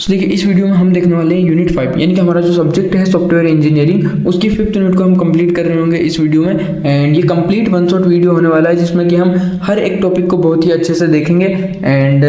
तो देखिए इस वीडियो में हम देखने वाले हैं यूनिट 5 यानी कि हमारा जो सब्जेक्ट है सॉफ्टवेयर इंजीनियरिंग उसकी 5th यूनिट को हम कंप्लीट कर रहे होंगे इस वीडियो में। एंड ये कंप्लीट वन शॉट वीडियो होने वाला है जिसमें कि हम हर एक टॉपिक को बहुत ही अच्छे से देखेंगे एंड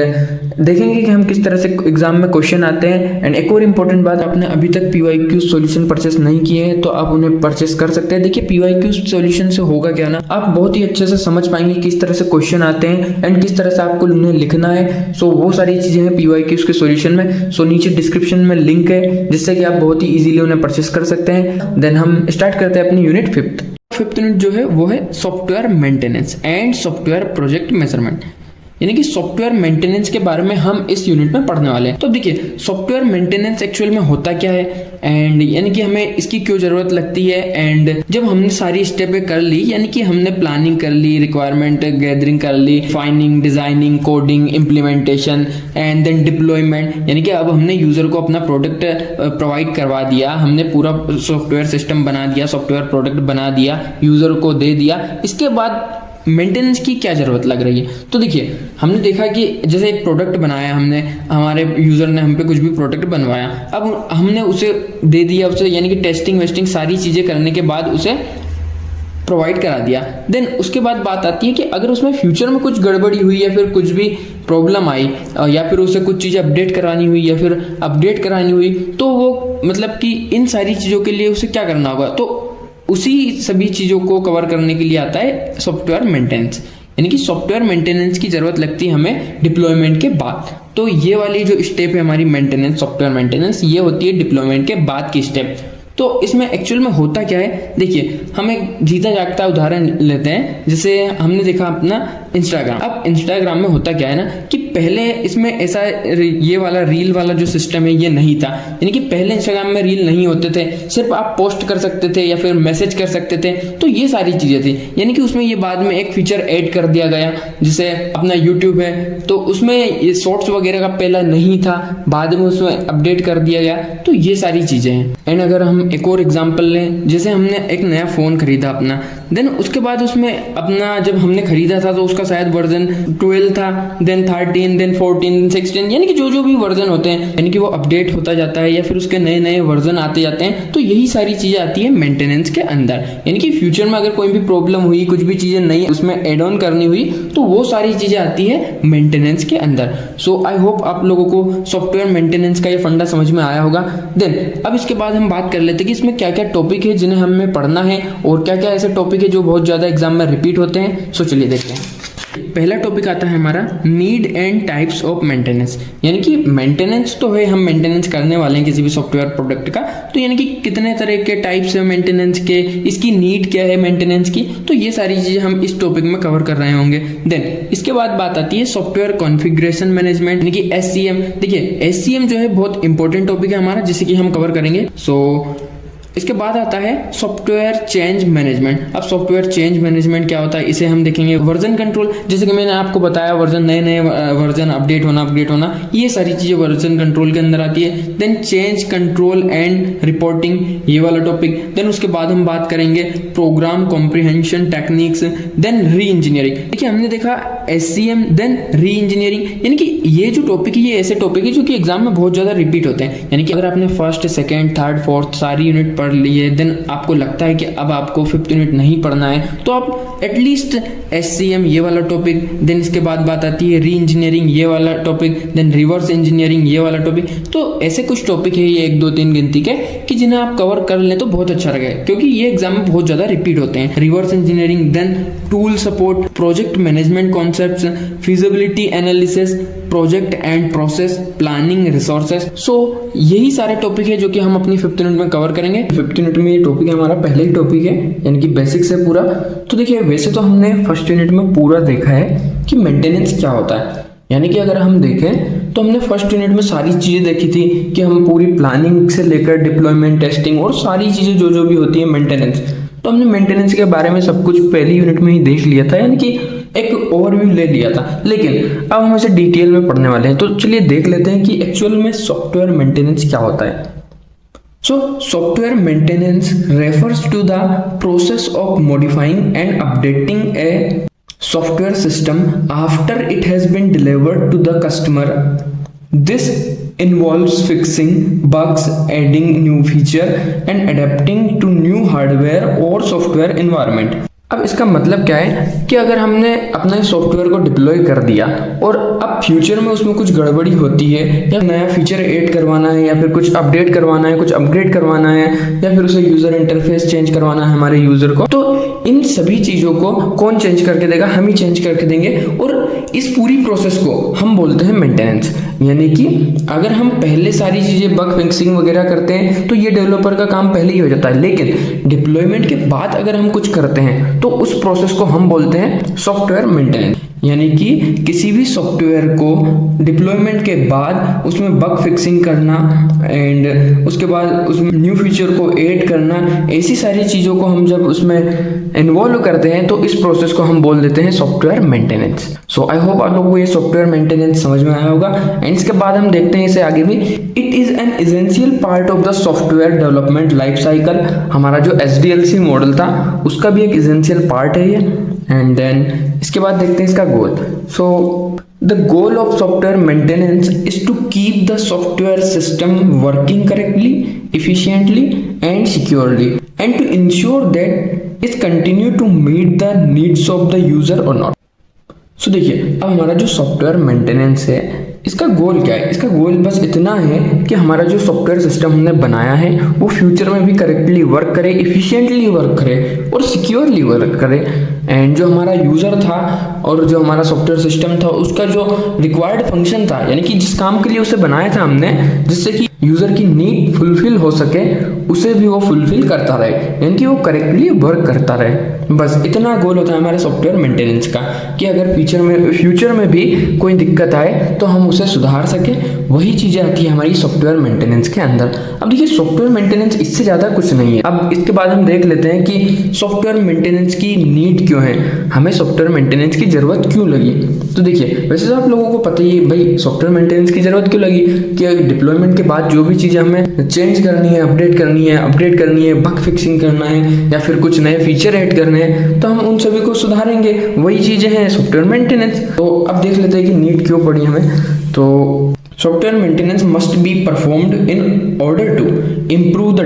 देखेंगे कि हम किस तरह से एग्जाम में क्वेश्चन आते हैं। एंड एक और इम्पोर्टेंट बात, आपने अभी तक PYQ सॉल्यूशन परचेस नहीं किए हैं तो आप उन्हें परचेस कर सकते हैं। देखिए PYQ सॉल्यूशन से होगा क्या ना, आप बहुत ही अच्छे से समझ पाएंगे किस तरह से क्वेश्चन आते हैं एंड किस तरह से आपको उन्हें लिखना है। सो वो सारी चीजें हैं PYQ के सॉल्यूशन में। सो नीचे डिस्क्रिप्शन में लिंक है जिससे कि आप बहुत ही इजीली उन्हें परचेस कर सकते हैं। देन हम स्टार्ट करते हैं अपनी यूनिट 5th यूनिट जो है वो है software maintenance and software project measurement, यानी कि सॉफ्टवेयर मेंटेनेंस के बारे में हम इस यूनिट में पढ़ने वाले हैं। तो देखिए सॉफ्टवेयर मेंटेनेंस एक्चुअल में होता क्या है एंड यानी कि हमें इसकी क्यों जरूरत लगती है। एंड जब हमने सारी स्टेपें कर ली, यानी कि हमने प्लानिंग कर ली, रिक्वायरमेंट गैदरिंग कर ली, defining, designing, coding, implementation and then deployment, यानी कि अब हमने यूजर को अपना प्रोडक्ट प्रोवाइड करवा दिया, हमने पूरा सॉफ्टवेयर सिस्टम बना दिया, सॉफ्टवेयर प्रोडक्ट बना दिया, यूजर को दे दिया। इसके बाद मेंटेनेंस की क्या जरूरत लग रही है। तो देखिए हमने देखा कि जैसे एक प्रोडक्ट बनाया हमने, हमारे यूजर ने हम पे कुछ भी प्रोडक्ट बनवाया, अब हमने उसे दे दिया, उसे यानी कि टेस्टिंग वेस्टिंग सारी चीजें करने के बाद उसे प्रोवाइड करा दिया। देन उसके बाद बात आती है कि अगर उसमें फ्यूचर में कुछ गड़बड़ी हुई या फिर कुछ भी प्रॉब्लम आई या फिर उसे कुछ चीज़ अपडेट करानी हुई या फिर अपडेट करानी हुई, तो वो मतलब कि इन सारी चीज़ों के लिए उसे क्या करना होगा। तो उसी सभी चीज़ों को कवर करने के लिए आता है सॉफ्टवेयर मेंटेनेंस, यानी कि सॉफ्टवेयर मेंटेनेंस की जरूरत लगती है हमें डिप्लॉयमेंट के बाद। तो ये वाली जो स्टेप है हमारी मेंटेनेंस, सॉफ्टवेयर मेंटेनेंस, ये होती है डिप्लॉयमेंट के बाद की स्टेप। तो इसमें एक्चुअल में होता क्या है, देखिए हम एक जीता जागता उदाहरण लेते हैं। जैसे हमने देखा अपना इंस्टाग्राम। अब इंस्टाग्राम में होता क्या है ना कि पहले इसमें ऐसा ये वाला रील वाला जो सिस्टम है ये नहीं था, यानी कि पहले इंस्टाग्राम में रील नहीं होते थे, सिर्फ आप पोस्ट कर सकते थे या फिर मैसेज कर सकते थे। तो ये सारी चीजें थी, यानी कि उसमें ये बाद में एक फीचर ऐड कर दिया गया, जैसे अपना यूट्यूब है तो उसमें ये शॉर्ट्स वगैरह का पहला नहीं था, बाद में उसमें अपडेट कर दिया गया। तो ये सारी चीजें हैं। एंड अगर हम एक और एग्जाम्पल लें, जैसे हमने एक नया फोन खरीदा अपना, देन उसके बाद उसमें अपना जब हमने खरीदा था तो उसका शायद वर्जन 12 था, देन 13, देन 14, 16, यानी कि जो भी वर्जन होते हैं यानी कि वो अपडेट होता जाता है या फिर उसके नए नए वर्जन आते जाते हैं। तो यही सारी चीजें आती है मेंटेनेंस के अंदर, यानी कि फ्यूचर में अगर कोई भी प्रॉब्लम हुई, कुछ भी चीजें नई उसमें एड ऑन करनी हुई, तो वो सारी चीजें आती है मेंटेनेंस के अंदर। सो आई होप आप लोगों को सॉफ्टवेयर मेंटेनेंस का ये फंडा समझ में आया होगा। देन अब इसके बाद हम बात कर लेते हैं कि इसमें क्या क्या टॉपिक है जिन्हें हमें पढ़ना है और क्या क्या ऐसे टॉपिक है जो बहुत ज्यादा एग्जाम में रिपीट होते हैं। सो चलिए देखते हैं। पहला टॉपिक आता है हमारा need and types of maintenance, यानी कि मेंटेनेंस तो है, हम मेंटेनेंस करने वाले हैं किसी भी सॉफ्टवेयर प्रोडक्ट का, तो यानी कि कितने तरह के टाइप्स है मेंटेनेंस के, इसकी नीड क्या है मेंटेनेंस की, तो ये सारी चीजें हम इस टॉपिक में कवर कर रहे होंगे। देन इसके बाद बात आती है सॉफ्टवेयर कॉन्फ़िगरेशन मैनेजमेंट, यानी कि SCM। देखिए SCM जो है बहुत इंपॉर्टेंट टॉपिक है हमारा, जिसे कि हम कवर करेंगे। सो इसके बाद आता है सॉफ्टवेयर चेंज मैनेजमेंट। अब सॉफ्टवेयर चेंज मैनेजमेंट क्या होता है इसे हम देखेंगे। वर्जन कंट्रोल, जैसे कि मैंने आपको बताया वर्जन, नए नए वर्जन अपडेट होना, ये सारी चीजें वर्जन कंट्रोल के अंदर आती है। Then change control and reporting, ये वाला टॉपिक। देन उसके बाद हम बात करेंगे program comprehension techniques, then reengineering. देखिए हमने देखा SCM, देन री इंजीनियरिंग, यानी कि ये जो टॉपिक है ये ऐसे टॉपिक है जो कि एग्जाम में बहुत ज्यादा रिपीट होते हैं। यानी कि अगर आपने फर्स्ट, सेकेंड, थर्ड, फोर्थ सारी यूनिट पढ़ लिए, देन आपको लगता है कि अब आपको 5th यूनिट नहीं पढ़ना है, तो आप एटलीस्ट SCM ये वाला टॉपिक, देन इसके बाद बात आती है री इंजीनियरिंग ये वाला टॉपिक, देन रिवर्स इंजीनियरिंग ये वाला टॉपिक। तो ऐसे कुछ टॉपिक है ये 1, 2, 3 गिनती के कि जिन्हें आप कवर कर लें तो बहुत अच्छा रहेगा, क्योंकि ये एग्जाम में बहुत ज्यादा रिपीट होते हैं। Reverse engineering, then tool support, project management concepts, feasibility analysis, project and process, planning, resources. So यही सारे टॉपिक है जो कि हम अपनी 5th यूनिट में कवर करेंगे। 5th यूनिट में ये टॉपिक हमारा पहले ही टॉपिक है, यानी कि बेसिक्स है पूरा। तो देखिए वैसे तो हमने फर्स्ट यूनिट में पूरा देखा है कि मेंटेनेंस क्या होता है, यानी कि अगर हम देखें तो हमने फर्स्ट यूनिट में सारी चीजें देखी थी कि हम पूरी प्लानिंग से लेकर डिप्लॉयमेंट, टेस्टिंग और सारी चीजें जो भी होती है मेंटेनेंस, तो हमने मेंटेनेंस के बारे में सब कुछ पहली यूनिट में ही देख लिया था, यानी कि एक ओवरव्यू ले लिया था। लेकिन अब हम इसे डिटेल में पढ़ने वाले हैं, तो चलिए देख लेते हैं कि एक्चुअल में सॉफ्टवेयर मेंटेनेंस क्या होता है। So, software maintenance refers to the process of modifying and updating a software system after it has been delivered to the customer this involves fixing bugs, adding new feature and adapting to new hardware और software environment। अब इसका मतलब क्या है कि अगर हमने अपने सॉफ्टवेयर को डिप्लॉय कर दिया और अब फ्यूचर में उसमें कुछ गड़बड़ी होती है या नया फीचर ऐड करवाना है या फिर कुछ अपडेट करवाना है, कुछ अपग्रेड करवाना है या फिर उसे यूजर इंटरफेस चेंज करवाना है हमारे यूजर को, तो इन सभी चीज़ों को कौन चेंज करके देगा? हम ही चेंज करके देंगे। और इस पूरी प्रोसेस को हम बोलते हैं मेंटेनेंस। यानी कि अगर हम पहले सारी चीज़ें बग फिक्सिंग वगैरह करते हैं तो ये डेवलपर का काम पहले ही हो जाता है, लेकिन डिप्लॉयमेंट के बाद अगर हम कुछ करते हैं तो उस प्रोसेस को हम बोलते हैं सॉफ्टवेयर मेंटेनेंस। यानी कि किसी भी सॉफ्टवेयर को डिप्लॉयमेंट के बाद उसमें बग फिक्सिंग करना एंड उसके बाद उसमें न्यू फीचर को ऐड करना, ऐसी सारी चीज़ों को हम जब उसमें इन्वॉल्व करते हैं तो इस प्रोसेस को हम बोल देते हैं software maintenance. So I hope आप लोगों को ये सॉफ्टवेयर मेंटेनेंस समझ में आया होगा। एंड इसके बाद हम देखते हैं इसे आगे भी। It is an essential part of the software development life cycle. हमारा जो SDLC मॉडल था उसका भी एक एसेंशियल पार्ट है ये। एंड देन इसके बाद देखते हैं इसका goal. So the goal of software maintenance is to keep the software system working correctly, efficiently and securely and to ensure that it continue to meet the needs of the user or not। सो देखिए, अब हमारा जो software maintenance है इसका गोल क्या है? इसका गोल बस इतना है कि हमारा जो सॉफ्टवेयर सिस्टम हमने बनाया है वो फ्यूचर में भी करेक्टली वर्क करे, इफिशिएंटली वर्क करे और सिक्योरली वर्क करे। एंड जो हमारा यूज़र था और जो हमारा सॉफ्टवेयर सिस्टम था उसका जो रिक्वायर्ड फंक्शन था, यानी कि जिस काम के लिए उसे बनाया था हमने, जिससे कि यूज़र की नीड फुलफिल हो सके, उसे भी वो फुलफिल करता रहे, यानी कि वो करेक्टली वर्क करता रहे। बस इतना गोल होता है हमारे सॉफ्टवेयर मेंटेनेंस का कि अगर फ्यूचर में भी कोई दिक्कत आए तो हम उसे सुधार सके। वही चीज़ें आती है हमारी सॉफ्टवेयर मेंटेनेंस के अंदर। अब देखिए, सॉफ्टवेयर मेंटेनेंस इससे ज़्यादा कुछ नहीं है। अब इसके बाद हम देख लेते हैं कि सॉफ्टवेयर मेंटेनेंस की नीड क्यों है, हमें सॉफ्टवेयर मेंटेनेंस की ज़रूरत क्यों लगी। तो देखिए, वैसे तो आप लोगों को पता ही है भाई सॉफ्टवेयर मेंटेनेंस की ज़रूरत क्यों लगी कि डिप्लॉयमेंट के बाद जो भी चीज़ें हमें चेंज करनी है, अपडेट करनी है, बग फिक्सिंग करना है या फिर कुछ नए फीचर ऐड करने हैं, तो हम उन सभी को सुधारेंगे। वही चीज़ें हैं सॉफ्टवेयर मेंटेनेंस। तो अब देख लेते हैं कि नीड क्यों पड़ी हमें। तो software maintenance must be performed in order to improve the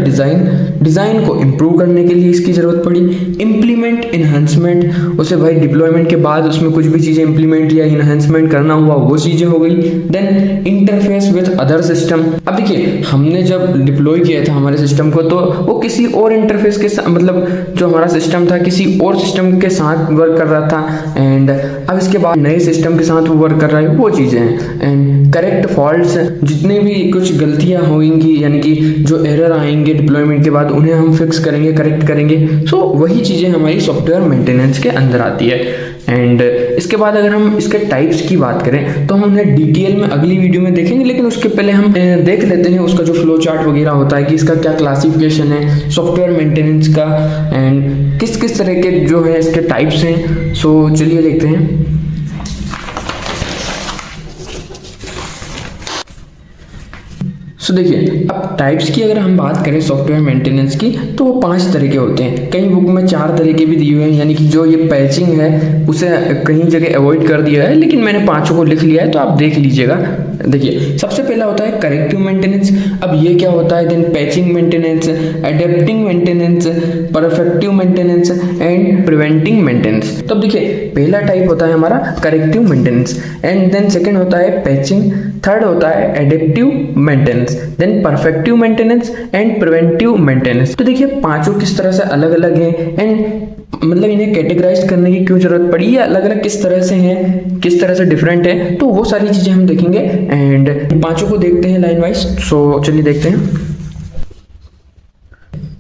design को इम्प्रूव करने के लिए इसकी ज़रूरत पड़ी। इम्प्लीमेंट इन्हांसमेंट, उसे भाई डिप्लॉयमेंट के बाद उसमें कुछ भी चीज़ें इम्प्लीमेंट या इन्हांसमेंट करना हुआ, वो चीज़ें हो गई। Then interface with other system. अब देखिए, हमने जब डिप्लॉय किया था हमारे सिस्टम को तो वो किसी और इंटरफेस के साथ, मतलब जो हमारा सिस्टम था किसी और सिस्टम के साथ वर्क कर रहा था। एंड अब इसके बाद नए सिस्टम के साथ वो वर्क कर रहा है, वो चीज़ें हैं। एंड करेक्ट फॉल्ट्स, जितनी भी कुछ गलतियाँ होंगी यानी कि जो एरर आएंगे डिप्लॉयमेंट के बाद उन्हें हम फिक्स करेंगे, करेक्ट करेंगे। सो वही चीज़ें हमारी सॉफ्टवेयर मेंटेनेंस के अंदर आती है। एंड इसके बाद अगर हम इसके टाइप्स की बात करें तो हम उन्हें डिटेल में अगली वीडियो में देखेंगे, लेकिन उसके पहले हम देख लेते हैं उसका जो फ्लो चार्ट वगैरह होता है कि इसका क्या क्लासिफिकेशन है सॉफ्टवेयर मेंटेनेंस का एंड किस किस तरह के जो है इसके टाइप्स हैं। सो चलिए देखते हैं। सो देखिए, अब टाइप्स की अगर हम बात करें सॉफ्टवेयर मेंटेनेंस की तो वो 5 तरह के होते हैं। कई बुक में 4 तरह के भी दिए हुए हैं, यानी कि जो ये पैचिंग है उसे कहीं जगह अवॉइड कर दिया है, लेकिन मैंने 5 को लिख लिया है तो आप देख लीजिएगा। देखिए, सबसे पहला होता है करेक्टिव मेंटेनेंस। अब ये क्या होता है? Then patching maintenance, adapting maintenance, perfective maintenance and preventing maintenance. तो अब देखिए, पहला टाइप होता है हमारा corrective maintenance and then second होता है पैचिंग, थर्ड होता है adaptive maintenance, then perfective maintenance and preventive maintenance. तो देखिए, पांचों किस तरह से अलग अलग हैं एंड मतलब इन्हें कैटेगराइज करने की क्यों जरूरत पड़ी, ये अलग अलग किस तरह से हैं, किस तरह से डिफरेंट है, तो वो सारी चीजें हम देखेंगे एंड पांचों को देखते हैं लाइन वाइज। सो चलिए देखते हैं।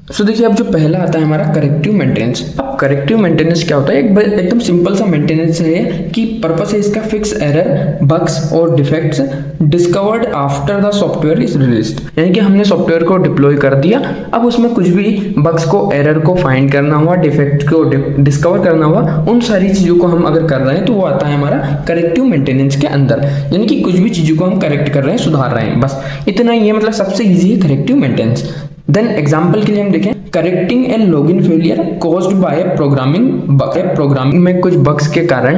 सो देखिए, अब जो पहला आता है हमारा करेक्टिव मेंटेनेंस। अब करेक्टिव मेंटेनेंस क्या होता है? एकदम सिंपल सा मेंटेनेंस है कि पर्पस है इसका फिक्स एरर, बग्स और defects discovered after the software is released. यानी कि हमने सॉफ्टवेयर को डिप्लॉय कर दिया, अब उसमें कुछ भी बग्स को, एरर को फाइंड करना हुआ, डिफेक्ट को डिस्कवर करना हुआ, उन सारी चीज़ों को हम अगर कर रहे हैं तो वो आता है हमारा करेक्टिव मेंटेनेंस के अंदर। यानी कि कुछ भी चीज़ों को हम करेक्ट कर रहे हैं, सुधार रहे हैं, बस इतना ही है। मतलब सबसे ईजी है करेक्टिव मेंटेनेंस। देन एग्जाम्पल के लिए हम देखें, correcting and login failure caused by programming में कुछ बग्स के कारण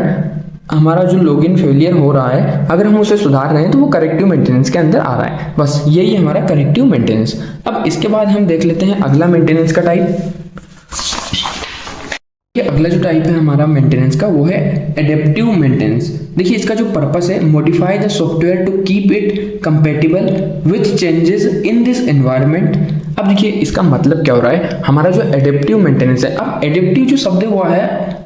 हमारा जो लॉगिन फेलियर हो रहा है, अगर हम उसे सुधार रहे हैं तो वो करेक्टिव मेंटेनेंस के अंदर आ रहा है। बस यही हमारा करेक्टिव मेंटेनेंस। अब इसके बाद हम देख लेते हैं अगला मेंटेनेंस का टाइप। अगला जो टाइप है हमारा मेंटेनेंस का वो है एडेप्टिव मेंटेनेंस। देखिए इसका जो पर्पस है, modify the software to keep it compatible with changes in this environment. अब देखिए इसका मतलब क्या हो रहा है, हमारा जो एडेप्टिव मेंटेनेंस है, अब एडेप्टिव जो शब्द है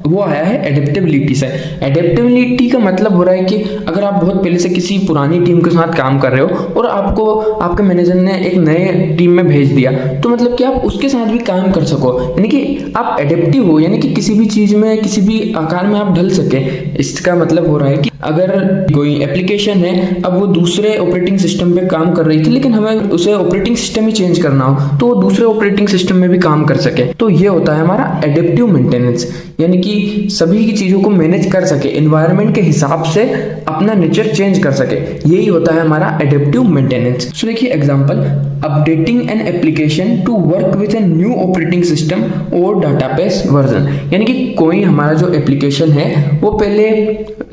वो आया है एडेप्टेबिलिटी से। एडेप्टेबिलिटी का मतलब हो रहा है कि अगर आप बहुत पहले से किसी पुरानी टीम के साथ काम कर रहे हो और आपको आपके मैनेजर ने एक नए टीम में भेज दिया, तो मतलब कि आप उसके साथ भी काम कर सको, यानी कि आप एडेप्टिव हो, यानी कि किसी भी चीज में किसी भी आकार में आप ढल सके। इसका मतलब हो रहा है कि अगर कोई एप्लीकेशन है, अब वो दूसरे ऑपरेटिंग सिस्टम पे काम कर रही थी, लेकिन हमें उसे ऑपरेटिंग सिस्टम ही चेंज करना हो तो वो दूसरे ऑपरेटिंग सिस्टम में भी काम कर सके, तो ये होता है हमारा एडेप्टिव मेंटेनेंस, यानी कि सभी की चीजों को मैनेज कर सके, एनवायरनमेंट के हिसाब से अपना नेचर चेंज कर सके, यही होता है हमारा एडेप्टिव मेंटेनेंस। सो देखिए example, updating an application to work with a new operating system or database version, यानी कि कोई हमारा जो एप्लीकेशन है वो पहले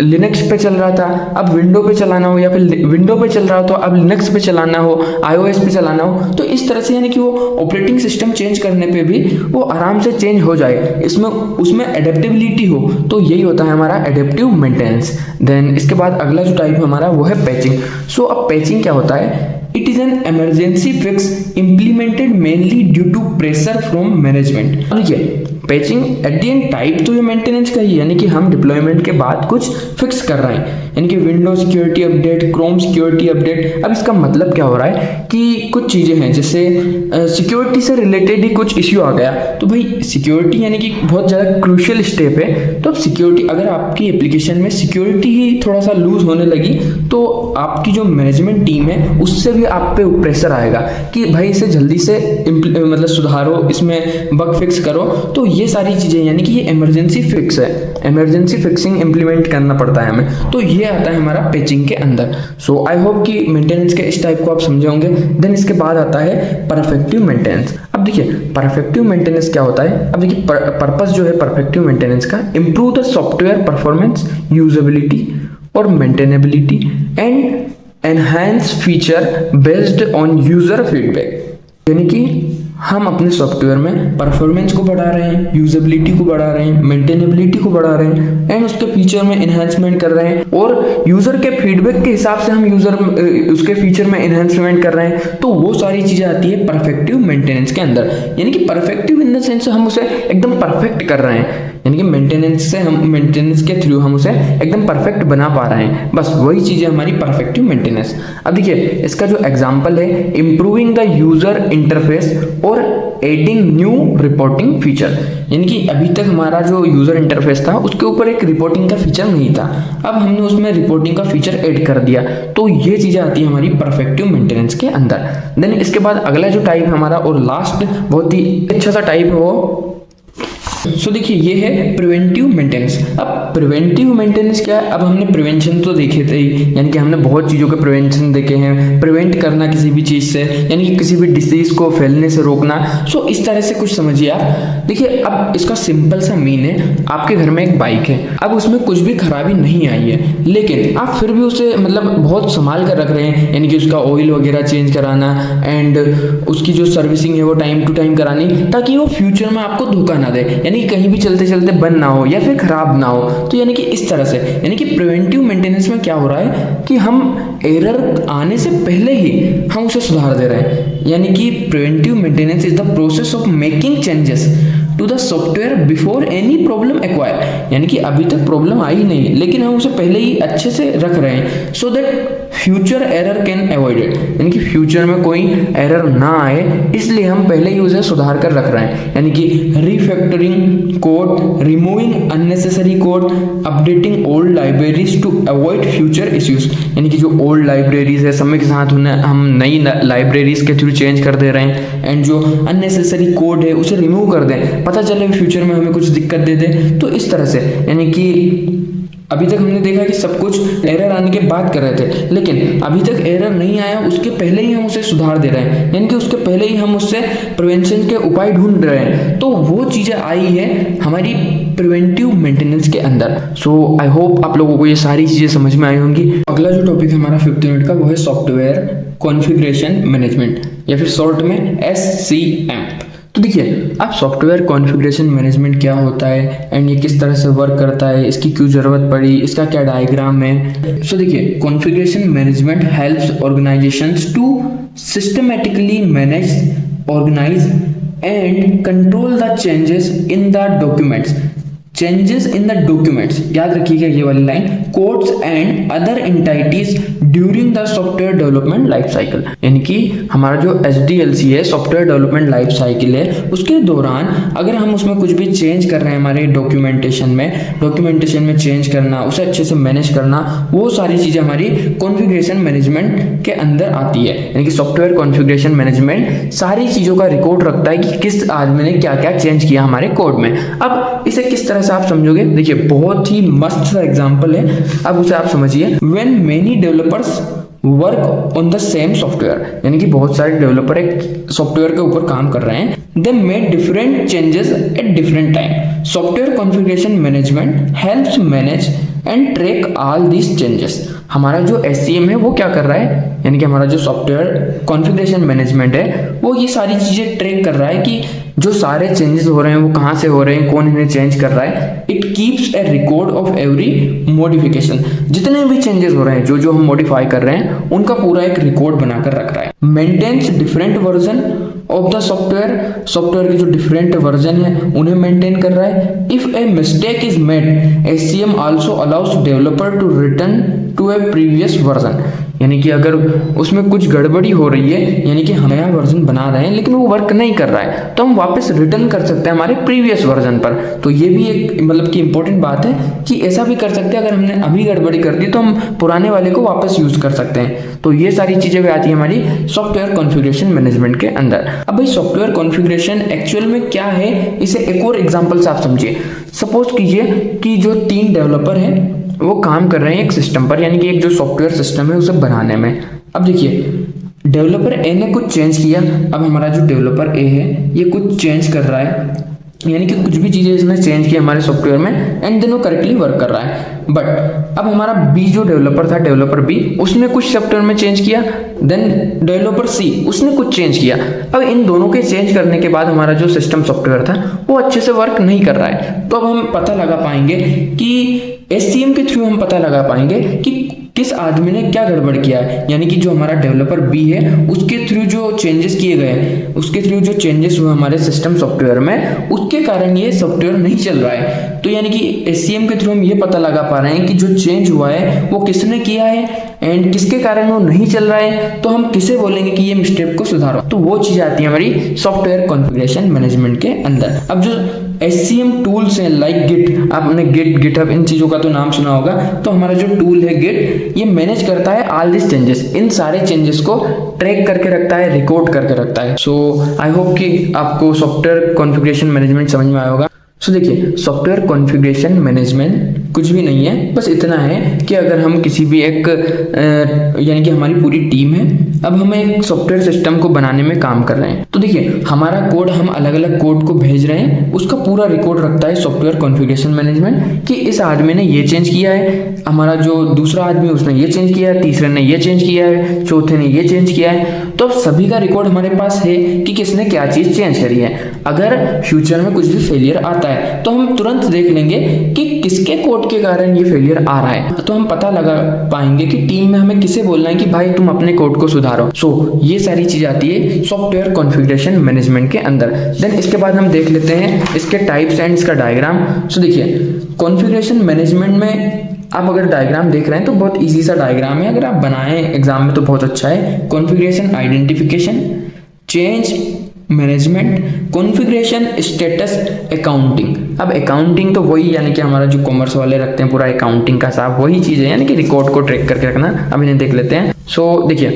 लिनक्स पे चल रहा था, अब विंडो पे चलाना हो, या फिर विंडो पे चल रहा हो तो अब लिनक्स पे चलाना हो, आईओएस पे चलाना हो, तो इस तरह से यानी कि वो ऑपरेटिंग सिस्टम चेंज करने पे भी वो आराम से चेंज हो जाए, इसमें उसमें एडेप्टेबिलिटी हो, तो यही होता है हमारा एडेप्टिव मेंटेनेंस। देन इसके बाद अगला जो टाइप हमारा वो है पैचिंग। सो अब पैचिंग क्या होता है, it is an emergency fix implemented mainly due to pressure from management. देखिए patching at the end type तो ये मेंटेनेंस का ही है, यानी कि हम डिप्लॉयमेंट के बाद कुछ फिक्स कर रहे हैं, यानी कि window security update, Chrome security update. अब इसका मतलब क्या हो रहा है कि कुछ चीजें हैं, जैसे सिक्योरिटी से रिलेटेड ही कुछ इश्यू आ गया, तो भाई सिक्योरिटी यानी कि बहुत ज़्यादा क्रूशियल स्टेप है, तो अब सिक्योरिटी, अगर आपकी एप्लीकेशन में सिक्योरिटी ही थोड़ा सा लूज होने लगी तो आपकी जो मैनेजमेंट टीम है उससे भी आप पे प्रेशर आएगा कि भाई इसे जल्दी से मतलब सुधारो, इसमें बग फिक्स करो। तो ये सारी चीजें यानी कि ये इमरजेंसी फिक्स है, इमरजेंसी फिक्सिंग इंप्लीमेंट करना पड़ता है हमें, तो ये आता है हमारा पैचिंग के अंदर। सो आई होप कि मेंटेनेंस के इस टाइप को आप समझे होंगे। देन इसके बाद आता है परफेक्टिव मेंटेनेंस। अब देखिए परफेक्टिव मेंटेनेंस क्या होता है, अब देखिए पर्पस जो है परफेक्टिव मेंटेनेंस का, improve the software performance, usability और maintainability and enhance feature based on user feedback, यानी कि हम अपने सॉफ्टवेयर में परफॉर्मेंस को बढ़ा रहे हैं, यूजेबिलिटी को बढ़ा रहे हैं, मेंटेनेबिलिटी को बढ़ा रहे हैं एंड उसके फीचर में एनहांसमेंट कर रहे हैं, और यूजर के फीडबैक के हिसाब से हम उसके फीचर में एनहांसमेंट कर रहे हैं, तो वो सारी चीजें आती है परफेक्टिव मेंटेनेंस के अंदर। यानी कि परफेक्टिव इन द सेंस हम उसे एकदम परफेक्ट कर रहे हैं, यानी कि मेंटेनेंस के थ्रू हम उसे एकदम परफेक्ट बना पा रहे हैं, बस वही चीज है हमारी परफेक्टिव मेंटेनेंस। अब देखिए इसका जो एग्जांपल है, इंप्रूविंग द यूजर इंटरफेस और एडिंग न्यू रिपोर्टिंग फीचर, यानी कि अभी तक हमारा जो यूजर इंटरफेस था उसके ऊपर एक रिपोर्टिंग का फीचर नहीं था, अब हमने उसमें रिपोर्टिंग का फीचर ऐड कर दिया, तो ये चीजें आती है हमारी परफेक्टिव मेंटेनेंस के अंदर। देन इसके बाद अगला जो टाइप हमारा और लास्ट बहुत ही अच्छा सा टाइप है वो, सो देखिए ये है प्रिवेंटिव मेंटेनेंस। अब प्रिवेंटिव मेंटेनेंस क्या है, अब हमने प्रिवेंशन तो देखे थे, यानी कि हमने बहुत चीज़ों के प्रिवेंशन देखे हैं, प्रिवेंट करना किसी भी चीज़ से, यानी कि किसी भी डिसीज को फैलने से रोकना। सो इस तरह से कुछ समझिए आप। देखिए अब इसका सिंपल सा मीन है, आपके घर में एक बाइक है, अब उसमें कुछ भी खराबी नहीं आई है, लेकिन आप फिर भी उसे मतलब बहुत संभाल कर रख रहे हैं, यानी कि उसका ऑयल वगैरह चेंज कराना एंड उसकी जो सर्विसिंग है वो टाइम टू टाइम करानी, ताकि वो फ्यूचर में आपको धोखा ना दे, यानी कहीं भी चलते चलते बंद ना हो या फिर खराब ना हो। तो यानी कि इस तरह से, यानी कि प्रिवेंटिव मेंटेनेंस में क्या हो रहा है कि हम एरर आने से पहले ही हम उसे सुधार दे रहे हैं, यानी कि preventive maintenance is the process of making changes to the software before any problem acquire, यानी कि अभी तक प्रॉब्लम आई नहीं लेकिन हम उसे पहले ही अच्छे से रख रहे हैं, so that future error can avoided, यानी कि फ्यूचर में कोई एरर ना आए, इसलिए हम पहले ही उसे सुधार कर रख रहे हैं, यानी कि refactoring code, removing unnecessary code, updating old libraries to avoid future issues, यानी कि जो ओल्ड लाइब्रेरीज है समय के साथ उन्हें हम नई लाइब्रेरीज के थ्रू चेंज कर दे रहे हैं, एंड जो अननेसेसरी कोड है उसे रिमूव कर दें, पता चले फ्यूचर में हमें कुछ दिक्कत दे दे। तो इस तरह से यानी कि अभी तक हमने देखा कि सब कुछ एरर आने के बाद कर रहे थे, लेकिन अभी तक एरर नहीं आया उसके पहले ही हम उसे सुधार दे रहे हैं, यानी कि उसके पहले ही हम उससे प्रिवेंशन के उपाय ढूंढ रहे हैं। तो वो चीज़ें आई है हमारी प्रिवेंटिव मेंटेनेंस के अंदर। सो आई होप आप लोगों को ये सारी चीज़ें समझ में आई होंगी। अगला जो टॉपिक है हमारा 5th यूनिट का, वो है सॉफ्टवेयर कॉन्फ़िगरेशन मैनेजमेंट, या फिर शॉर्ट में SCM। तो देखिए, आप सॉफ्टवेयर कॉन्फ़िगरेशन मैनेजमेंट क्या होता है एंड ये किस तरह से वर्क करता है, इसकी क्यों ज़रूरत पड़ी, इसका क्या डायग्राम है। सो देखिए, configuration management helps organizations to systematically manage, organize and control the changes in the documents. Changes in the documents, याद रखिएगा ये वाली line, codes and other entities during the software development life cycle. यानी कि हमारा जो SDLC है, software development life cycle है, उसके दौरान अगर हम उसमें कुछ भी चेंज कर रहे हैं हमारे डॉक्यूमेंटेशन में चेंज करना, उसे अच्छे से मैनेज करना, वो सारी चीज़ें हमारी कॉन्फ़िगरेशन मैनेजमेंट के अंदर आती है। यानी कि सॉफ्टवेयर कॉन्फ़िगरेशन मैनेजमेंट सारी चीज़ों का रिकॉर्ड रखता है कि किस आदमी ने क्या क्या चेंज किया हमारे कोड में। अब इसे किस तरह आप समझोगे, देखिए बहुत ही मस्त सा एग्जांपल है, अब उसे आप समझिए। When many developers work on the same software, यानी कि बहुत सारे डेवलपर एक सॉफ्टवेयर के ऊपर काम कर रहे हैं, they made different changes at different time. Software configuration management helps manage and track all these changes. हमारा जो SCM है वो क्या कर रहा है, यानी कि हमारा जो सॉफ्टवेयर कॉन्फ़िगरेशन मैनेजमेंट है वो ये सारी चीज़ें ट्रैक कर रहा है कि जो सारे चेंजेस हो रहे हैं वो कहाँ से हो रहे हैं, कौन इन्हें चेंज कर रहा है। It keeps A record of every modification, जितने भी चेंजेस हो रहे हैं, जो जो हम मॉडिफाई कर रहे हैं उनका पूरा एक रिकॉर्ड बनाकर रख रहा है। Maintains different version of the software के जो डिफरेंट वर्जन है उन्हें मेंटेन कर रहा है। If a mistake is made, SCM also allows developer to return to a previous version. यानी कि अगर उसमें कुछ गड़बड़ी हो रही है, यानी कि हम नया वर्जन बना रहे हैं लेकिन वो वर्क नहीं कर रहा है, तो हम वापस रिटर्न कर सकते हैं हमारे प्रीवियस वर्जन पर। तो ये भी एक मतलब कि इंपॉर्टेंट बात है कि ऐसा भी कर सकते हैं, अगर हमने अभी गड़बड़ी कर दी तो हम पुराने वाले को वापस यूज कर सकते हैं। तो ये सारी चीजें भी आती है हमारी सॉफ्टवेयर कॉन्फ़िगरेशन मैनेजमेंट के अंदर। अब भाई सॉफ्टवेयर कॉन्फ़िगरेशन एक्चुअल में क्या है, इसे एक और एग्जाम्पल से आप समझिए। सपोज कीजिए कि जो 3 डेवलपर हैं वो काम कर रहे हैं एक सिस्टम पर, यानी कि एक जो सॉफ्टवेयर सिस्टम है उसे बनाने में। अब देखिए, डेवलपर ए ने कुछ चेंज किया। अब हमारा जो डेवलपर ए है ये कुछ चेंज कर रहा है, यानी कि कुछ भी चीज़ें इसने चेंज की हमारे सॉफ्टवेयर में एंड देन वो करेक्टली वर्क कर रहा है। बट अब हमारा बी जो डेवलपर था, डेवलपर बी, उसने कुछ सॉफ्टवेयर में चेंज किया, देन डेवलपर सी उसने कुछ चेंज किया। अब इन दोनों के चेंज करने के बाद हमारा जो सिस्टम सॉफ्टवेयर था वो अच्छे से वर्क नहीं कर रहा है। तो अब हम पता लगा पाएंगे कि SCM के थ्रू हम पता लगा पाएंगे कि किस आदमी ने क्या गड़बड़ किया है, यानी कि जो हमारा डेवलपर बी है उसके थ्रू जो चेंजेस किए गए, उसके थ्रू जो चेंजेस हुए हमारे सिस्टम सॉफ्टवेयर में, उसके कारण ये सॉफ्टवेयर नहीं चल रहा है। तो यानी कि SCM के थ्रू हम ये पता लगा पा रहे हैं कि जो चेंज हुआ है वो किसने किया है एंड किसके कारण वो नहीं चल रहा है, तो हम किसे बोलेंगे कि ये मिस्टेक को सुधारो। तो वो चीज़ आती है हमारी सॉफ्टवेयर कॉन्फ़िगरेशन मैनेजमेंट के अंदर। अब जो SCM टूल्स हैं लाइक गिट, आपने गिटहब इन चीज़ों का तो नाम सुना होगा। तो हमारा जो टूल है गिट, ये मैनेज करता है ऑल दिस चेंजेस, इन सारे चेंजेस को ट्रैक करके रखता है, रिकॉर्ड करके रखता है। सो आई होप कि आपको सॉफ्टवेयर कॉन्फ़िगरेशन मैनेजमेंट समझ में आया होगा। सो देखिए, सॉफ्टवेयर कॉन्फ़िगरेशन मैनेजमेंट कुछ भी नहीं है, बस इतना है कि अगर हम किसी भी एक यानी कि हमारी पूरी टीम है, अब हम एक सॉफ्टवेयर सिस्टम को बनाने में काम कर रहे हैं। तो देखिए, हमारा कोड, हम अलग अलग कोड को भेज रहे हैं, उसका पूरा रिकॉर्ड रखता है सॉफ्टवेयर कॉन्फ़िगरेशन मैनेजमेंट कि इस आदमी ने ये चेंज किया है, हमारा जो दूसरा आदमी उसने ये चेंज किया है, तीसरे ने ये चेंज किया है, चौथे ने ये चेंज किया है। तो अब सभी का रिकॉर्ड हमारे पास है कि किसने क्या चीज़ चेंज करी है। अगर फ्यूचर में कुछ भी फेलियर आता है तो हम तुरंत देख लेंगे कि किसके कोड के कारण ये फेलियर आ रहा है, तो हम पता लगा पाएंगे कि टीम में हमें किसे बोलना है कि भाई तुम अपने कोड को सुधारो। सो ये सारी चीज आती है सॉफ्टवेयर कॉन्फ़िगरेशन मैनेजमेंट के अंदर। देन इसके बाद हम देख लेते हैं इसके टाइप्स एंड इसका डायग्राम। सो देखिए, कॉन्फ़िगरेशन मैनेजमेंट में आप अगर डायग्राम देख रहे हैं तो बहुत इजी सा डायग्राम है, अगर आप बनाएं एग्जाम में तो बहुत अच्छा है। Configuration identification, change management, configuration status, accounting. अब अकाउंटिंग तो वही, यानी कि हमारा जो कॉमर्स वाले रखते हैं पूरा अकाउंटिंग का साफ वही चीज़ है, यानी कि रिकॉर्ड को ट्रैक करके रखना। अब इन्हें देख लेते हैं। सो देखिए,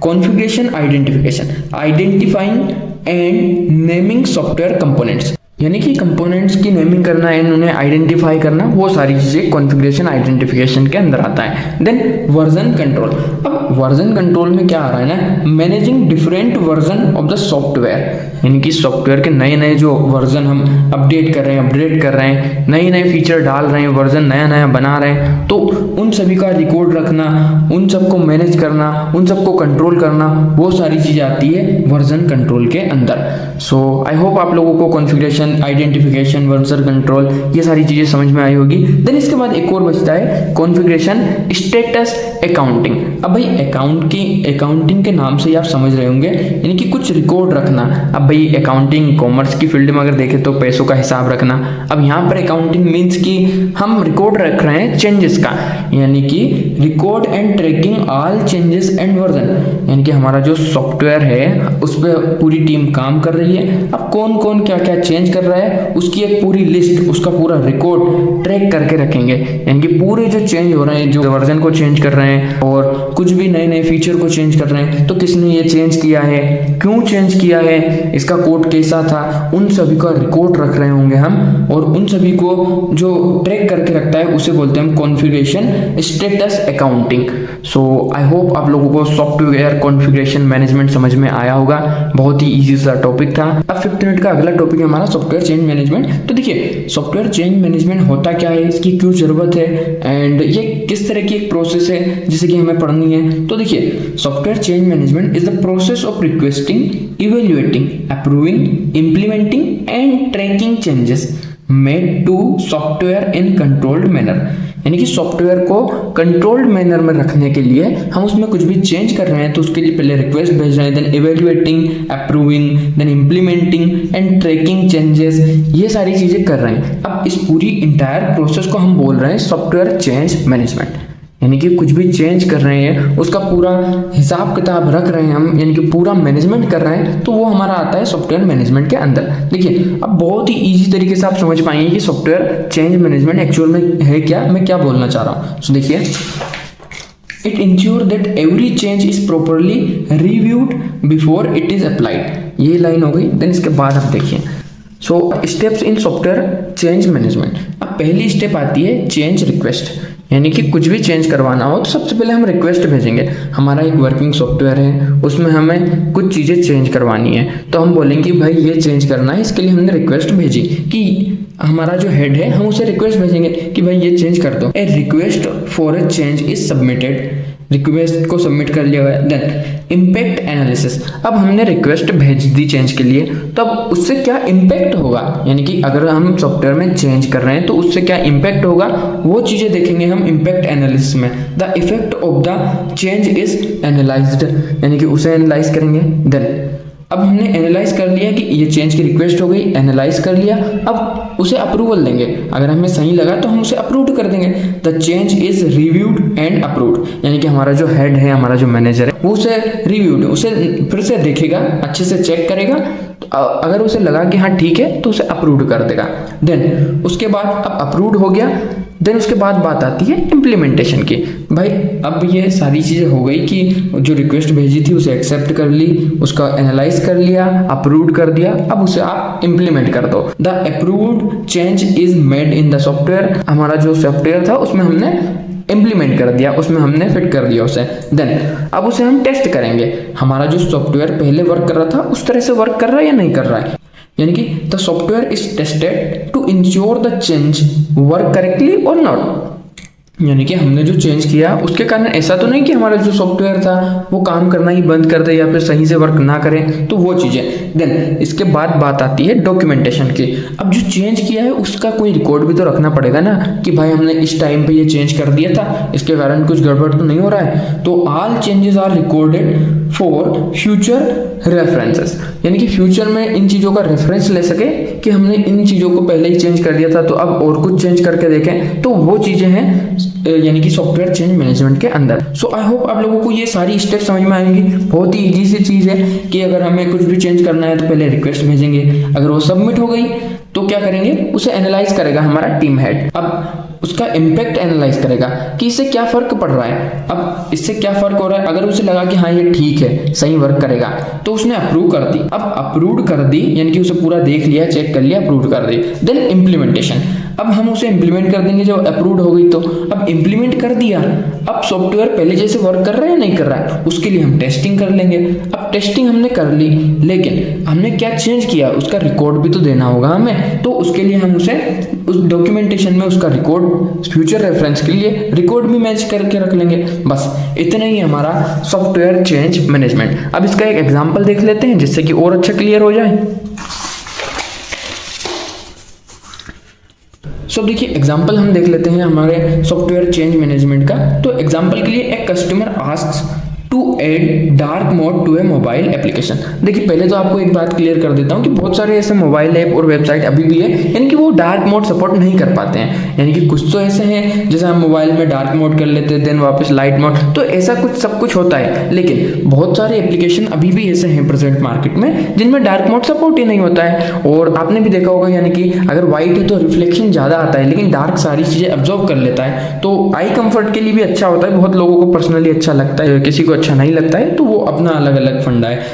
configuration identification, identifying and naming software components, यानी कि कंपोनेंट्स की नेमिंग करना एंड उन्हें आइडेंटिफाई करना, वो सारी चीज़ें कॉन्फ़िगरेशन आइडेंटिफिकेशन के अंदर आता है। Then version control. अब वर्जन कंट्रोल में क्या आ रहा है ना, managing different version of the software, यानी कि सॉफ्टवेयर के नए नए जो वर्जन हम अपडेट कर रहे हैं, अपग्रेड कर रहे हैं, नए नए फीचर डाल रहे हैं, वर्जन नया नया बना रहे हैं, तो उन सभी का रिकॉर्ड रखना, उन सबको मैनेज करना, उन सबको कंट्रोल करना, वो सारी चीज़ें आती है वर्जन कंट्रोल के अंदर। सो आई होप आप लोगों को कॉन्फ़िगरेशन आइडेंटिफिकेशन, वर्जन कंट्रोल, ये सारी चीज़ें समझ में आई होगी। देन इसके बाद एक और बचता है कॉन्फ़िगरेशन स्टेटस अकाउंटिंग। अब भाई अकाउंटिंग के नाम से ही आप समझ रहे होंगे, यानी कि कुछ रिकॉर्ड रखना। अब भाई अकाउंटिंग कॉमर्स की फील्ड में अगर देखें तो पैसों का हिसाब रखना। अब यहाँ पर अकाउंटिंग मीन्स कि हम रिकॉर्ड रख रहे हैं चेंजेस का, यानी कि record and tracking all changes and version, यानी कि हमारा जो सॉफ्टवेयर है उस पर पूरी टीम काम कर रही है। अब कौन कौन क्या क्या चेंज कर रहा है उसकी एक पूरी लिस्ट, उसका पूरा रिकॉर्ड ट्रैक करके रखेंगे, यानी कि पूरे जो चेंज हो रहे हैं, जो वर्जन को चेंज कर रहे हैं और कुछ भी नए नए फीचर को चेंज कर रहे हैं, तो किसने ये चेंज किया है, क्यों चेंज किया है, इसका कोड कैसा था, उन सभी का रिकॉर्ड रख रहे होंगे हम। और उन सभी को जो ट्रैक करके रखता है उसे बोलते हैं हम configuration status accounting. So I hope आप लोगों को सॉफ्टवेयर कॉन्फ़िगरेशन मैनेजमेंट समझ में आया होगा। बहुत ही इजी सा टॉपिक था। अब 5 मिनट का अगला टॉपिक है हमारा सॉफ्टवेयर चेंज मैनेजमेंट। तो देखिए सॉफ्टवेयर चेंज मैनेजमेंट होता क्या है, इसकी क्यों जरूरत है एंड ये किस तरह की एक प्रोसेस है जिसे कि हमें पढ़नी है। तो देखिए software change management is the process of requesting, evaluating, approving, implementing and tracking changes made to software in controlled manner, यानी कि सॉफ्टवेयर को कंट्रोल्ड मैनर में रखने के लिए हम उसमें कुछ भी चेंज कर रहे हैं तो उसके लिए पहले रिक्वेस्ट भेज रहे हैं, then evaluating, approving, then implementing and tracking changes, ये सारी चीजें कर रहे हैं। अब इस पूरी इंटायर प्रोसेस को हम बोल रहे हैं सॉफ्टवेयर चेंज मैनेजमेंट, यानी कि कुछ भी चेंज कर रहे हैं उसका पूरा हिसाब किताब रख रहे हैं हम, यानी कि पूरा मैनेजमेंट कर रहे हैं, तो वो हमारा आता है सॉफ्टवेयर मैनेजमेंट के अंदर। देखिए अब बहुत ही इजी तरीके से आप समझ पाएंगे कि सॉफ्टवेयर चेंज मैनेजमेंट एक्चुअल में है क्या, मैं क्या बोलना चाह रहा हूँ। सो देखिए it ensure that every change is properly reviewed before it is applied, ये लाइन हो गई। देन इसके बाद आप देखिए so steps in software change management. अब पहली स्टेप आती है चेंज रिक्वेस्ट, यानी कि कुछ भी चेंज करवाना हो तो सबसे पहले हम रिक्वेस्ट भेजेंगे। हमारा एक वर्किंग सॉफ्टवेयर है, उसमें हमें कुछ चीज़ें चेंज करवानी है, तो हम बोलेंगे भाई ये चेंज करना है, इसके लिए हमने रिक्वेस्ट भेजी कि हमारा जो हेड है हम उसे रिक्वेस्ट भेजेंगे कि भाई ये चेंज कर दो। A request for a change is submitted, request को सबमिट कर लिया गया। देन इम्पैक्ट एनालिसिस, अब हमने रिक्वेस्ट भेज दी चेंज के लिए, तब उससे क्या इम्पैक्ट होगा, यानी कि अगर हम सॉफ्टवेयर में चेंज कर रहे हैं तो उससे क्या इम्पैक्ट होगा, वो चीज़ें देखेंगे हम इम्पैक्ट एनालिसिस में। The effect of the change is analysed, यानी कि उसे एनालाइज करेंगे। देन अब हमने एनालाइज कर लिया कि ये चेंज की रिक्वेस्ट हो गई, एनालाइज कर लिया, अब उसे अप्रूवल देंगे, अगर हमें सही लगा तो हम उसे अप्रूव कर देंगे। The change is reviewed and approved, यानी कि हमारा जो हेड है, हमारा जो मैनेजर है, वो उसे रिव्यूड, उसे फिर से देखेगा, अच्छे से चेक करेगा, अगर उसे लगा कि हाँ ठीक है तो उसे अप्रूव कर देगा। देन उसके बाद अब अप्रूव्ड हो गया, देन उसके बाद बात आती है इम्प्लीमेंटेशन की। भाई अब ये सारी चीज़ें हो गई कि जो रिक्वेस्ट भेजी थी उसे एक्सेप्ट कर ली, उसका एनालाइज कर लिया, अप्रूव्ड कर दिया, अब उसे आप इम्प्लीमेंट कर दो। The approved change is made in the software, हमारा जो सॉफ्टवेयर था उसमें हमने इम्प्लीमेंट कर दिया, उसमें हमने फिट कर दिया उसे। देन अब उसे हम टेस्ट करेंगे, हमारा जो सॉफ्टवेयर पहले वर्क कर रहा था उस तरह से वर्क कर रहा है या नहीं कर रहा है, यानी कि the software is tested to ensure the change work correctly और नॉट, यानी कि हमने जो चेंज किया उसके कारण ऐसा तो नहीं कि हमारा जो सॉफ्टवेयर था वो काम करना ही बंद कर दे या फिर सही से वर्क ना करे, तो वो चीज़ें। देन इसके बाद बात आती है डॉक्यूमेंटेशन की। अब जो चेंज किया है उसका कोई रिकॉर्ड भी तो रखना पड़ेगा ना, कि भाई हमने इस टाइम पे ये चेंज कर दिया था, इसके कारण कुछ गड़बड़ तो नहीं हो रहा है। तो all changes are recorded for future references, यानी कि फ्यूचर में इन चीज़ों का रेफरेंस ले सके कि हमने इन चीज़ों को पहले ही चेंज कर दिया था तो अब और कुछ चेंज करके देखें, तो वो चीज़ें हैं यानी कि सॉफ्टवेयर चेंज मैनेजमेंट के अंदर। सो आई होप आप लोगों को ये सारी स्टेप समझ में आएंगी। बहुत ही इजी सी चीज़ है कि अगर हमें कुछ भी चेंज करना है तो पहले रिक्वेस्ट भेजेंगे, अगर वो सबमिट हो गई तो क्या करेंगे, उसे एनालाइज करेगा हमारा टीम हेड। अब उसका इम्पैक्ट एनालाइज करेगा कि इससे क्या फर्क पड़ रहा है, अब इससे क्या फर्क हो रहा है। अगर उसे लगा कि हाँ ये ठीक है, सही वर्क करेगा, तो उसने अप्रूव कर दी। अब अप्रूव कर दी यानी कि उसे पूरा देख लिया, चेक कर लिया, अप्रूव कर दी। देन इम्प्लीमेंटेशन, अब हम उसे इम्प्लीमेंट कर देंगे जब अप्रूव्ड हो गई तो। अब इम्प्लीमेंट कर दिया, अब सॉफ्टवेयर पहले जैसे वर्क कर रहा है या नहीं कर रहा है, उसके लिए हम टेस्टिंग कर लेंगे। अब टेस्टिंग हमने कर ली, लेकिन हमने क्या चेंज किया, उसका रिकॉर्ड भी तो देना होगा हमें, तो उसके लिए हम उसे उस डॉक्यूमेंटेशन में उसका रिकॉर्ड फ्यूचर रेफरेंस के लिए रिकॉर्ड भी मैच करके रख लेंगे। बस इतना ही हमारा सॉफ्टवेयर चेंज मैनेजमेंट। अब इसका एक एग्जांपल देख लेते हैं जिससे कि और अच्छा क्लियर हो जाए। देखिए एग्जांपल हम देख लेते हैं हमारे सॉफ्टवेयर चेंज मैनेजमेंट का। तो एग्जांपल के लिए एक customer asks to add dark mode to a mobile application. देखिए पहले तो आपको एक बात क्लियर कर देता हूँ कि बहुत सारे ऐसे मोबाइल ऐप और वेबसाइट अभी भी है यानी कि वो डार्क मोड सपोर्ट नहीं कर पाते हैं। यानी कि कुछ तो ऐसे हैं जैसे हम मोबाइल में डार्क मोड कर लेते हैं देन वापस लाइट मोड, तो ऐसा कुछ सब कुछ होता है। लेकिन बहुत सारे एप्लीकेशन अभी भी ऐसे हैं प्रेजेंट मार्केट में जिनमें डार्क मोड सपोर्ट ही नहीं होता है। और आपने भी देखा होगा यानी कि अगर व्हाइट है तो रिफ्लेक्शन ज़्यादा आता है, लेकिन डार्क सारी चीज़ें अब्जॉर्व कर लेता है, तो आई कंफर्ट के लिए भी अच्छा होता है। बहुत लोगों को पर्सनली अच्छा लगता है, किसी को अच्छा नहीं लगता है, तो वो अपना अलग अलग फंडा है।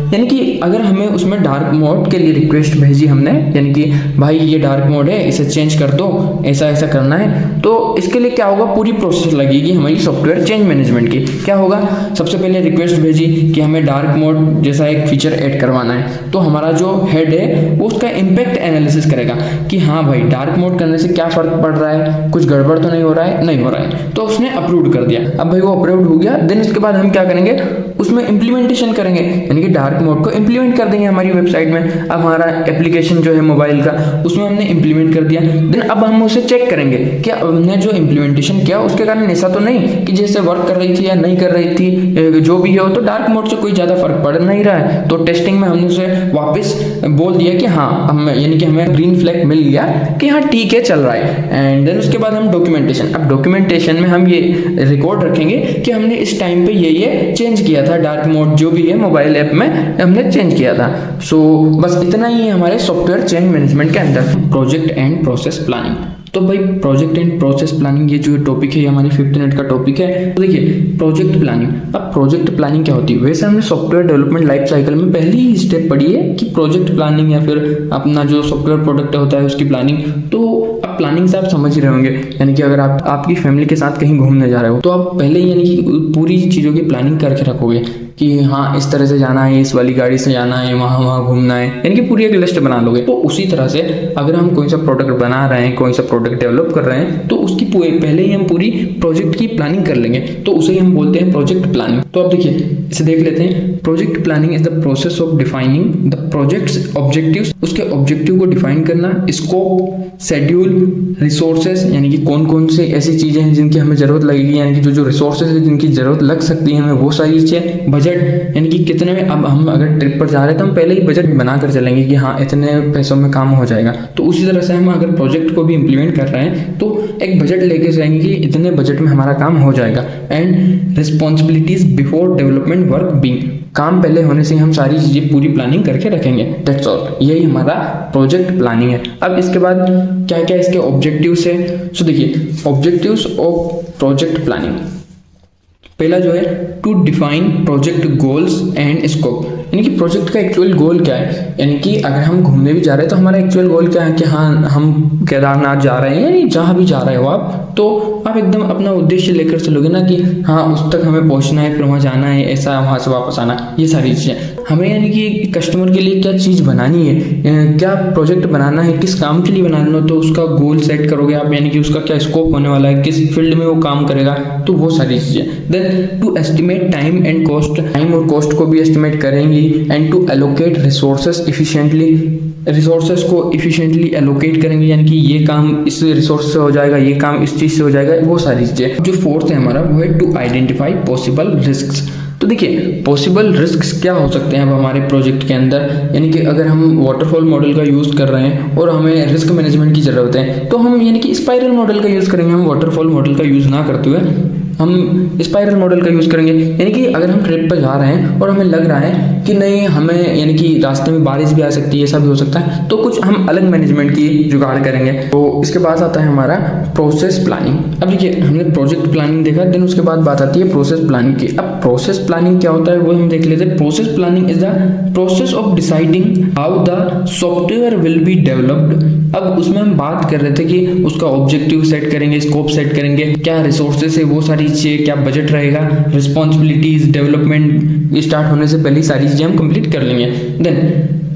यानी कि अगर हमें उसमें डार्क मोड के लिए रिक्वेस्ट भेजी हमने, यानी कि भाई ये डार्क मोड है, इसे चेंज कर दो, ऐसा ऐसा करना है, तो इसके लिए क्या होगा, पूरी प्रोसेस लगेगी हमारी सॉफ्टवेयर चेंज मैनेजमेंट की। क्या होगा, सबसे पहले रिक्वेस्ट भेजी कि हमें डार्क मोड जैसा एक फीचर ऐड करवाना है, तो हमारा जो हेड है वो उसका इम्पैक्ट एनालिसिस करेगा कि हाँ भाई डार्क मोड करने से क्या फर्क पड़ रहा है, कुछ गड़बड़ तो नहीं हो रहा है, नहीं हो रहा है, तो उसने अप्रूव कर दिया। अब भाई वो अप्रूव हो गया, देन उसके बाद हम क्या करेंगे, उसमें इम्प्लीमेंटेशन करेंगे, यानी कि डार्क मोड को इम्प्लीमेंट कर देंगे हमारी वेबसाइट में। अब हमारा एप्लीकेशन जो है मोबाइल का, उसमें हमने इम्प्लीमेंट कर दिया। देन अब हम उसे चेक करेंगे कि हमने जो इम्प्लीमेंटेशन किया उसके कारण ऐसा तो नहीं कि जैसे वर्क कर रही थी या नहीं कर रही थी, जो भी हो, तो डार्क मोड से कोई ज़्यादा फर्क पड़ नहीं रहा है। तो टेस्टिंग में हमने उसे वापस बोल दिया कि हाँ हम, यानी कि हमें ग्रीन फ्लैग मिल गया कि हाँ ठीक है चल रहा है। एंड देन उसके बाद हम डॉक्यूमेंटेशन, अब डॉक्यूमेंटेशन में हम ये रिकॉर्ड रखेंगे कि हमने इस टाइम पे ये चेंज किया था, डार्क मोड जो भी है मोबाइल ऐप में हमने चेंज किया था। बस इतना ही है हमारे सॉफ्टवेयर चेंज मैनेजमेंट के अंदर। प्रोजेक्ट एंड प्रोसेस प्लानिंग, तो भाई प्रोजेक्ट एंड प्रोसेस प्लानिंग ये जो टॉपिक है, ये हमारी 5th यूनिट का टॉपिक है। तो देखिए प्रोजेक्ट प्लानिंग, अब प्रोजेक्ट प्लानिंग क्या होती है, वैसे हमने सॉफ्टवेयर डेवलपमेंट लाइफ साइकिल में पहली ही स्टेप पढ़ी है कि प्रोजेक्ट प्लानिंग या फिर अपना जो सॉफ्टवेयर प्रोडक्ट होता है उसकी प्लानिंग। तो अब प्लानिंग से आप समझ ही रहे होंगे, यानी कि अगर आप आपकी फैमिली के साथ कहीं घूमने जा रहे हो तो आप पहले यानी कि पूरी चीज़ों की प्लानिंग करके रखोगे कि हाँ इस तरह से जाना है, इस वाली गाड़ी से जाना है, वहाँ घूमना है, यानी कि पूरी एक लिस्ट बना लोगे। तो उसी तरह से अगर हम कोई सा प्रोडक्ट बना रहे हैं, कोई सा प्रोडक्ट डेवलप कर रहे हैं, तो उसकी पहले ही हम पूरी प्रोजेक्ट की प्लानिंग कर लेंगे, तो उसे ही हम बोलते हैं प्रोजेक्ट प्लानिंग। तो अब देखिए इसे देख लेते हैं। Project planning is the process of defining the projects objectives, उसके ऑब्जेक्टिव को डिफाइन करना, स्कोप, शेड्यूल, रिसोर्सेज, यानी कि कौन कौन से ऐसी चीज़ें हैं जिनकी हमें ज़रूरत लगेगी, यानी कि जो रिसोर्सेज है जिनकी ज़रूरत लग सकती है हमें, वो सारी चीज़ें, बजट, यानी कि कितने में, अब हम अगर ट्रिप पर जा रहे हैं तो हम पहले ही बजट बना कर चलेंगे कि हाँ इतने पैसों में काम हो जाएगा। तो उसी तरह से हम अगर प्रोजेक्ट को भी इम्प्लीमेंट कर रहे हैं तो एक बजट लेके जाएंगे कि इतने बजट में हमारा काम हो जाएगा। And responsibilities before development work being, काम पहले होने से हम सारी चीज़ें पूरी प्लानिंग करके रखेंगे। दैट्स ऑल, यही हमारा प्रोजेक्ट प्लानिंग है। अब इसके बाद क्या क्या इसके ऑब्जेक्टिव्स है। सो देखिए ऑब्जेक्टिव्स ऑफ प्रोजेक्ट प्लानिंग, पहला जो है to define project goals and scope, यानी कि प्रोजेक्ट का एक्चुअल गोल क्या है, यानी कि अगर हम घूमने भी जा रहे हैं तो हमारा एक्चुअल गोल क्या है कि हाँ हम केदारनाथ जा रहे हैं, यानी जहाँ भी जा रहे हो आप, तो आप एकदम अपना उद्देश्य लेकर चलोगे ना कि हाँ उस तक हमें पहुँचना है, फिर वहाँ जाना है, ऐसा वहाँ से वापस आना, ये सारी चीज़ें हमें, यानी कि कस्टमर के लिए क्या चीज़ बनानी है, क्या प्रोजेक्ट बनाना है, किस काम के लिए बनाना है, तो उसका गोल सेट करोगे आप, यानी कि उसका क्या स्कोप होने वाला है, किस फील्ड में वो काम करेगा, तो वो सारी चीज़ें। Then to estimate time and cost, time और कॉस्ट को भी एस्टिमेट करेंगी। And to allocate resources efficiently, resources को इफिशिएंटली एलोकेट करेंगे, यानी कि ये काम इस रिसोर्स से हो जाएगा, ये काम इस चीज़ से हो जाएगा, वो सारी चीज़ें। जो फोर्थ है हमारा वो है टू आइडेंटिफाई पॉसिबल रिस्क्स। तो देखिए पॉसिबल रिस्क्स क्या हो सकते हैं अब हमारे प्रोजेक्ट के अंदर, यानी कि अगर हम वाटरफॉल मॉडल का यूज़ कर रहे हैं और हमें रिस्क मैनेजमेंट की ज़रूरत है तो हम यानी कि स्पाइरल मॉडल का यूज़ करेंगे, हम वाटरफॉल मॉडल का यूज़ ना करते हुए हम स्पाइरल मॉडल का यूज़ करेंगे। यानी कि अगर हम ट्रिप पर जा रहे हैं और हमें लग रहा है कि नहीं हमें यानी कि रास्ते में बारिश भी आ सकती है, ऐसा भी हो सकता है, तो कुछ हम अलग मैनेजमेंट की जुगाड़ करेंगे। तो इसके बाद आता है हमारा प्रोसेस प्लानिंग। अब देखिए हमने प्रोजेक्ट प्लानिंग देखा, देन उसके बाद बात आती है प्रोसेस प्लानिंग की। अब प्रोसेस प्लानिंग क्या होता है वो हम देख लेते हैं। Process planning is the process of deciding how the software will be developed. अब उसमें हम बात कर रहे थे कि उसका ऑब्जेक्टिव सेट करेंगे, स्कोप सेट करेंगे, क्या रिसोर्सेस है वो सारी चीजें, क्या बजट रहेगा, रिस्पॉन्सिबिलिटीज, डेवलपमेंट स्टार्ट होने से पहले सारी चीजें हम कंप्लीट कर लेंगे। देन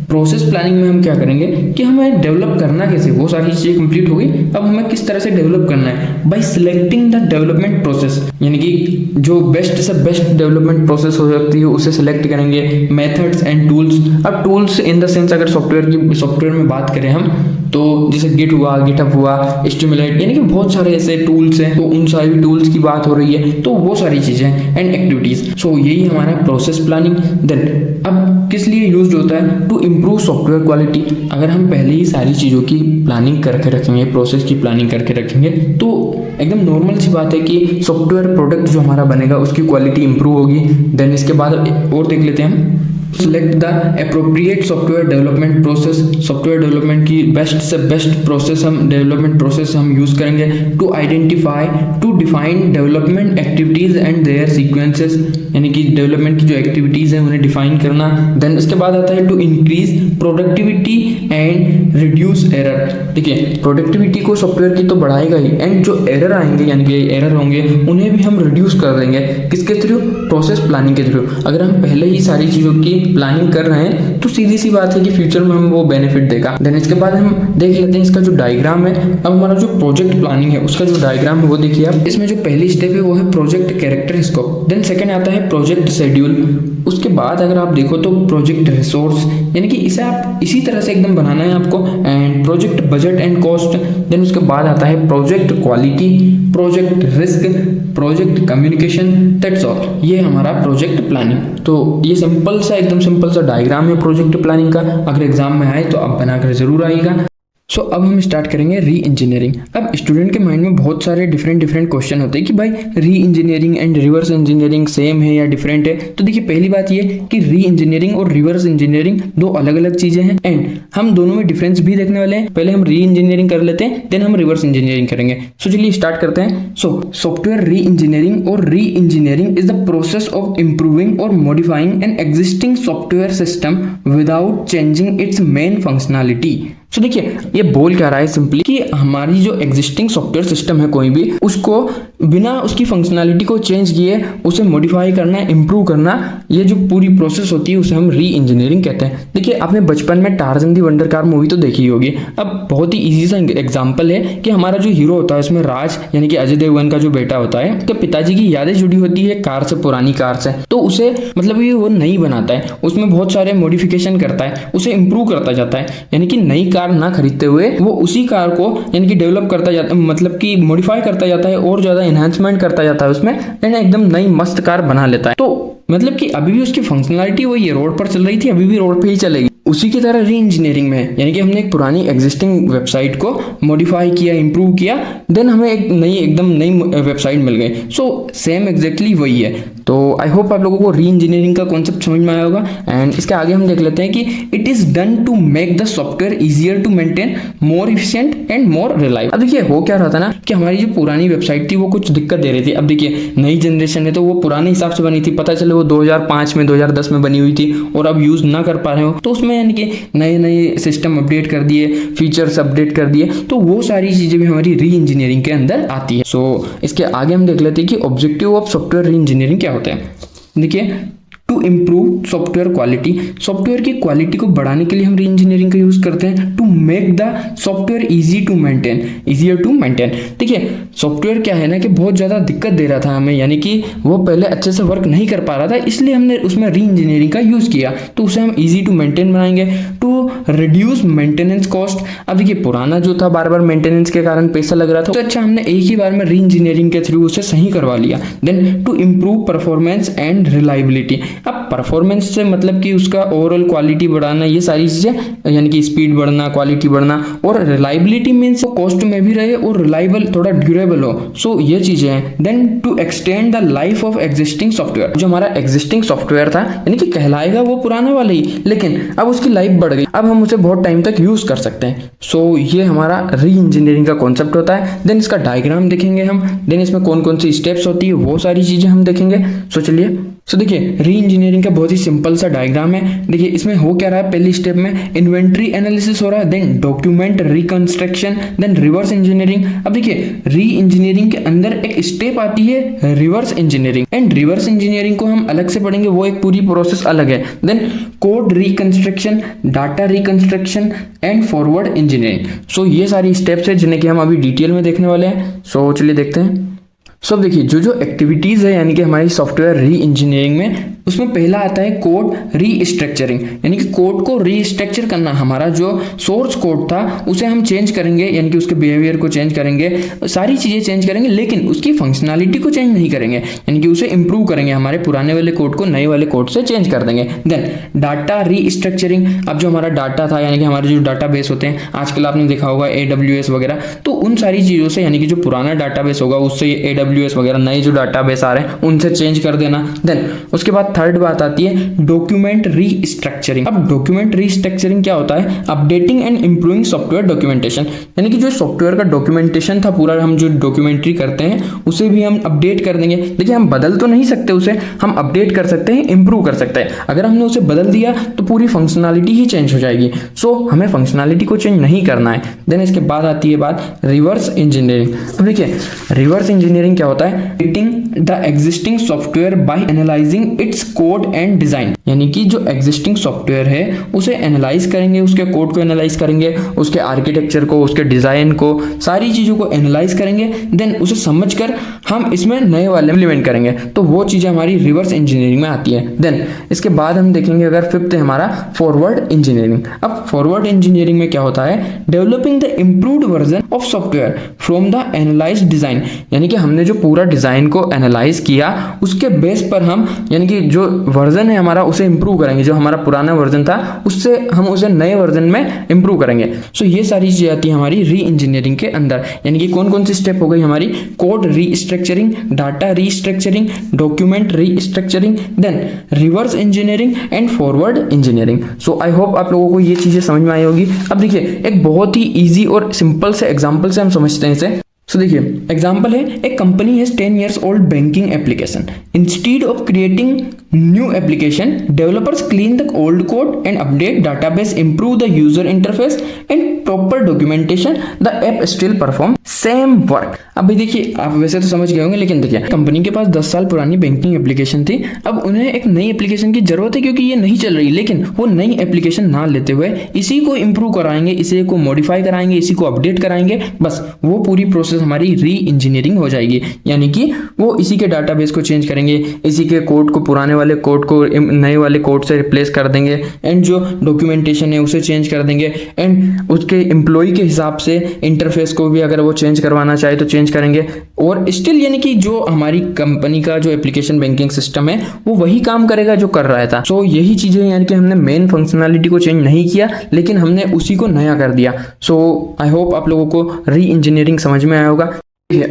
प्रोसेस प्लानिंग में हम क्या करेंगे कि हमें डेवलप करना कैसे, वो सारी चीजें कंप्लीट हो गई, अब हमें किस तरह से डेवलप करना है, bye selecting the development process, यानी कि जो बेस्ट से बेस्ट डेवलपमेंट प्रोसेस हो सकती है उसे सिलेक्ट करेंगे। मेथड्स एंड टूल्स, अब टूल्स इन द सेंस अगर सॉफ्टवेयर में बात करें हम तो जैसे गिट हुआ, गिटहब हुआ, स्टिमुलेट, यानी कि बहुत सारे ऐसे टूल्स हैं, तो उन सारी टूल्स की बात हो रही है, तो वो सारी चीजें एंड एक्टिविटीज। सो यही हमारा प्रोसेस प्लानिंग। देन अब किस लिए यूज होता है, टू इम्प्रूव सॉफ्टवेयर क्वालिटी। अगर हम पहले ही सारी चीज़ों की प्लानिंग करके रखेंगे, प्रोसेस की प्लानिंग करके रखेंगे, तो एकदम नॉर्मल सी बात है कि सॉफ्टवेयर प्रोडक्ट जो हमारा बनेगा उसकी क्वालिटी इंप्रूव होगी। देन इसके बाद और देख लेते हैं हम select the appropriate software development process. Software development की बेस्ट से बेस्ट प्रोसेस हम डेवलपमेंट प्रोसेस हम यूज करेंगे। To identify, to define development activities and their sequences, यानी कि डेवलपमेंट की जो एक्टिविटीज हैं उन्हें डिफाइन करना। देन इसके बाद आता है to increase productivity and reduce error. देखिए प्रोडक्टिविटी को सॉफ्टवेयर की तो बढ़ाएगा ही, एंड जो एरर आएंगे यानी कि एरर होंगे उन्हें भी हम रिड्यूस कर देंगे। किसके थ्रू, प्रोसेस प्लानिंग के थ्रू। अगर हम पहले ही सारी चीज़ों की प्लानिंग कर रहे हैं तो सीधी सी बात है कि फ्यूचर में हम वो बेनिफिट देगा। देन इसके बाद हम देख लेते हैं इसका जो डायग्राम है। अब हमारा जो प्रोजेक्ट प्लानिंग है उसका जो डायग्राम है वो देखिए आप। इसमें जो पहली स्टेप है वो है project character scope. Then second आता है प्रोजेक्ट शेड्यूल। उसके बाद अगर आप देखो तो प्रोजेक्ट रिसोर्स, यानी कि इसे आप इसी तरह से एकदम बनाना है आपको, and project budget and cost. Then उसके बाद आता है project quality, project risk, project communication, that's all. ये हमारा प्रोजेक्ट प्लानिंग। तो ये सिंपल सा एकदम सिंपल सा डायग्राम है प्रोजेक्ट प्लानिंग का। अगर एग्जाम में आए तो आप बनाकर जरूर आइएगा। सो अब हम स्टार्ट करेंगे री इंजीनियरिंग। अब स्टूडेंट के माइंड में बहुत सारे डिफरेंट क्वेश्चन होते हैं कि भाई री engineering and reverse engineering same है या डिफरेंट है। तो देखिए पहली बात ये कि री इंजीनियरिंग और रिवर्स इंजीनियरिंग दो अलग अलग चीजें हैं, एंड हम दोनों में डिफरेंस भी देखने वाले हैं। पहले हम री इंजीनियरिंग कर लेते हैं, देन हम रिवर्स इंजीनियरिंग करेंगे। सो चलिए स्टार्ट करते हैं। सो सॉफ्टवेयर री इंजीनियरिंग और reengineering is the process of improving और modifying an existing software system without changing its main functionality. तो देखिए ये बोल क्या रहा है सिंपली कि हमारी जो एग्जिस्टिंग सॉफ्टवेयर सिस्टम है कोई भी, उसको बिना उसकी फंक्शनैलिटी को चेंज किए उसे मॉडिफाई करना, इंप्रूव करना, ये जो पूरी प्रोसेस होती है उसे हम री इंजीनियरिंग कहते हैं। देखिए आपने बचपन में टार्जन दी वंडर कार मूवी तो देखी होगी। अब बहुत ही इजी सा एग्जांपल है कि हमारा जो हीरो होता है उसमें राज यानी कि अजय देवगन का जो बेटा होता है, उसके पिताजी की यादें जुड़ी होती है कार से, पुरानी कार से, तो उसे मतलब ये वो नई बनाता है, उसमें बहुत सारे मॉडिफिकेशन करता है, उसे इंप्रूव करता जाता है, यानी कि नई कार ना खरीदते हुए वो उसी कार को यानी कि डेवलप करता जाता है, मतलब कि मॉडिफाई करता जाता है और ज्यादा एनहांसमेंट करता जाता है उसमें, यानी एकदम नई मस्त कार बना लेता है। तो मतलब कि अभी भी उसकी फंक्शनैलिटी वही है, रोड पर चल रही थी, अभी भी रोड पे ही चलेगी। उसी की तरह री इंजीनियरिंग में है, यानी कि हमने एक पुरानी एग्जिस्टिंग वेबसाइट को मॉडिफाई किया, इंप्रूव किया, देन हमें एक नई एकदम नई वेबसाइट मिल गई। सो सेम एग्जैक्टली वही है। तो आई होप आप लोगों को री इंजीनियरिंग का कॉन्सेप्ट समझ में आया होगा। एंड इसके आगे हम देख लेते हैं कि it is done to make the software easier to maintain, more efficient and more reliable. अब देखिए हो क्या रहा था ना कि हमारी जो पुरानी वेबसाइट थी वो कुछ दिक्कत दे रही थी। अब देखिए नई जनरेशन है तो वो पुराने हिसाब से बनी थी, पता चले वो 2005 में 2010 में बनी हुई थी और अब यूज ना कर पा रहे हो, तो उसमें यानी कि नए नए सिस्टम अपडेट कर दिए, फीचर्स अपडेट कर दिए, तो वो सारी चीजें भी हमारी री इंजीनियरिंग के अंदर आती है। सो इसके आगे हम देख लेते हैं कि objective of software re engineering क्या होता है। देखिए to improve software quality, software की क्वालिटी को बढ़ाने के लिए हम री इंजीनियरिंग का यूज करते हैं। To make the software easy to maintain, easier to maintain. देखिए सॉफ्टवेयर क्या है ना कि बहुत ज़्यादा दिक्कत दे रहा था हमें, यानी कि वो पहले अच्छे से वर्क नहीं कर पा रहा था, इसलिए हमने उसमें री इंजीनियरिंग का यूज किया, तो उसे हम इजी टू मेंटेन बनाएंगे। टू रिड्यूस मेंटेनेंस कॉस्ट, अब देखिए पुराना जो था बार बार मेंटेनेंस के कारण पैसा लग रहा था, तो अच्छा हमने एक ही बार में री इंजीनियरिंग के थ्रू उसे सही करवा लिया। Then to improve performance and reliability, अब परफॉर्मेंस से मतलब कि उसका ओवरऑल क्वालिटी बढ़ाना, ये सारी चीज़ें यानी कि स्पीड बढ़ना, क्वालिटी बढ़ना, और रिलायबिलिटी मीन्स कॉस्ट में भी रहे और रिलायबल थोड़ा ड्यूरेबल हो। सो ये चीज़ें हैं। Then to extend the life of existing software, जो हमारा एग्जिस्टिंग सॉफ्टवेयर था यानी कि कहलाएगा वो पुराना वाला ही, लेकिन अब उसकी लाइफ बढ़ गई, अब हम उसे बहुत टाइम तक यूज कर सकते हैं। सो ये हमारा री इंजीनियरिंग का कॉन्सेप्ट होता है। देन इसका डायग्राम देखेंगे हम, देन इसमें कौन कौन सी स्टेप्स होती है वो सारी चीजें हम देखेंगे। सो चलिए, सो देखिए री इंजीनियरिंग का बहुत ही सिंपल सा डायग्राम है। देखिए इसमें हो क्या रहा है, पहली स्टेप में इन्वेंट्री एनालिसिस हो रहा है, then document reconstruction, then reverse engineering. अब देखिए री इंजीनियरिंग के अंदर एक स्टेप आती है reverse engineering, and reverse engineering को हम अलग से पढ़ेंगे, वो एक पूरी प्रोसेस अलग है। Then code reconstruction, data reconstruction and forward engineering. So ये सारी स्टेप्स है जिन्हें कि हम अभी डिटेल में देखने वाले हैं। सो चलिए देखते हैं। सो देखिए जो एक्टिविटीज़ है यानी कि हमारी सॉफ्टवेयर री इंजीनियरिंग में, उसमें पहला आता है कोड रीस्ट्रक्चरिंग, यानी कि कोड को रीस्ट्रक्चर करना। हमारा जो सोर्स कोड था उसे हम चेंज करेंगे, यानी कि उसके बिहेवियर को चेंज करेंगे, सारी चीज़ें चेंज करेंगे, लेकिन उसकी फंक्शनैलिटी को चेंज नहीं करेंगे, यानी कि उसे इंप्रूव करेंगे। हमारे पुराने वाले कोड को नए वाले कोड से चेंज कर देंगे। देन डाटा रीस्ट्रक्चरिंग, अब जो हमारा डाटा था यानी कि हमारे जो डाटा बेस होते हैं, आजकल आपने देखा होगा AWS वगैरह, तो उन सारी चीज़ों से यानी कि जो पुराना डाटा बेस होगा उससे AWS वगैरह नए जो डाटा बेस आ रहे हैं उनसे चेंज कर देना। देन उसके बाद थर्ड बात आती है डॉक्यूमेंट रीस्ट्रक्चरिंग। अब डॉक्यूमेंट रीस्ट्रक्चरिंग क्या होता है, updating and improving software documentation, यानी कि जो सॉफ्टवेयर का डॉक्यूमेंटेशन था पूरा, हम जो डॉक्यूमेंट्री करते हैं उसे भी हम अपडेट कर देंगे। देखिए हम बदल तो नहीं सकते उसे, हम अपडेट कर सकते हैं, इंप्रूव कर सकते हैं। अगर हमने उसे बदल दिया तो पूरी फंक्शनैलिटी ही चेंज हो जाएगी। सो हमें फंक्शनैलिटी को चेंज नहीं करना है। देन इसके बाद आती है बात रिवर्स इंजीनियरिंग। अब देखिए रिवर्स इंजीनियरिंग क्या होता है, the existing software by analysing its code and design, यानी कि जो एग्जिस्टिंग सॉफ्टवेयर है उसे एनालाइज करेंगे, उसके कोड को एनालाइज करेंगे, उसके आर्किटेक्चर को, उसके डिजाइन को, सारी चीजों को एनालाइज करेंगे। देन उसे समझकर हम इसमें नए वाले इंप्लीमेंट करेंगे। तो वो चीजें हमारी रिवर्स इंजीनियरिंग में आती है। देन इसके बाद हम देखेंगे अगर फिफ्थ है हमारा फॉरवर्ड इंजीनियरिंग। अब फॉरवर्ड इंजीनियरिंग में क्या होता है, developing the improved version of software from the analyse design, यानी कि हमने जो पूरा डिजाइन को एनालाइज किया उसके बेस पर हम यानी कि जो वर्जन है हमारा उसे इंप्रूव करेंगे। जो हमारा पुराना वर्जन था उससे हम उसे नए वर्जन में इंप्रूव करेंगे। सो ये सारी चीजें आती है हमारी री इंजीनियरिंग के अंदर। यानी कि कौन कौन सी स्टेप हो गई हमारी, code restructuring, data restructuring, document restructuring, then reverse engineering and forward engineering. So I hope आप लोगों को ये चीजें समझ में आई होगी। अब देखिए एक बहुत ही ईजी और सिंपल से एग्जाम्पल से हम समझते हैं इसे। सो देखिए एग्जाम्पल है, एक company has 10 years old banking application, instead of creating new application developers clean the old code and update database, improve the user interface and proper documentation, the app still perform same work. अभी देखिए आप वैसे तो समझ गए होंगे, लेकिन देखिए कंपनी के पास 10 साल पुरानी बैंकिंग एप्लीकेशन थी। अब उन्हें एक नई एप्लीकेशन की जरूरत है क्योंकि ये नहीं चल रही, लेकिन वो नई एप्लीकेशन ना लेते हुए इसी को इंप्रूव कराएंगे, इसी को मॉडिफाई कराएंगे, इसी को अपडेट कराएंगे, बस वो पूरी प्रोसेस हमारी री इंजीनियरिंग हो जाएगी। यानी कि वो इसी के डाटाबेस को चेंज करेंगे, इसी के कोड को, पुराने वाले कोड को नए वाले कोड से रिप्लेस कर देंगे, एंड जो डॉक्यूमेंटेशन है उसे चेंज कर देंगे, एंड उसके एम्प्लॉय के हिसाब से इंटरफेस को भी अगर वो चेंज करवाना चाहे तो चेंज करेंगे। और स्टिल यानी कि जो हमारी कंपनी का जो एप्लीकेशन बैंकिंग सिस्टम है वो वही काम करेगा जो कर रहा था। सो यही चीजें यानी कि हमने मेन फंक्शनैलिटी को चेंज नहीं किया, लेकिन हमने उसी को नया कर दिया। सो आई होप आप लोगों को री इंजीनियरिंग समझ में आया होगा।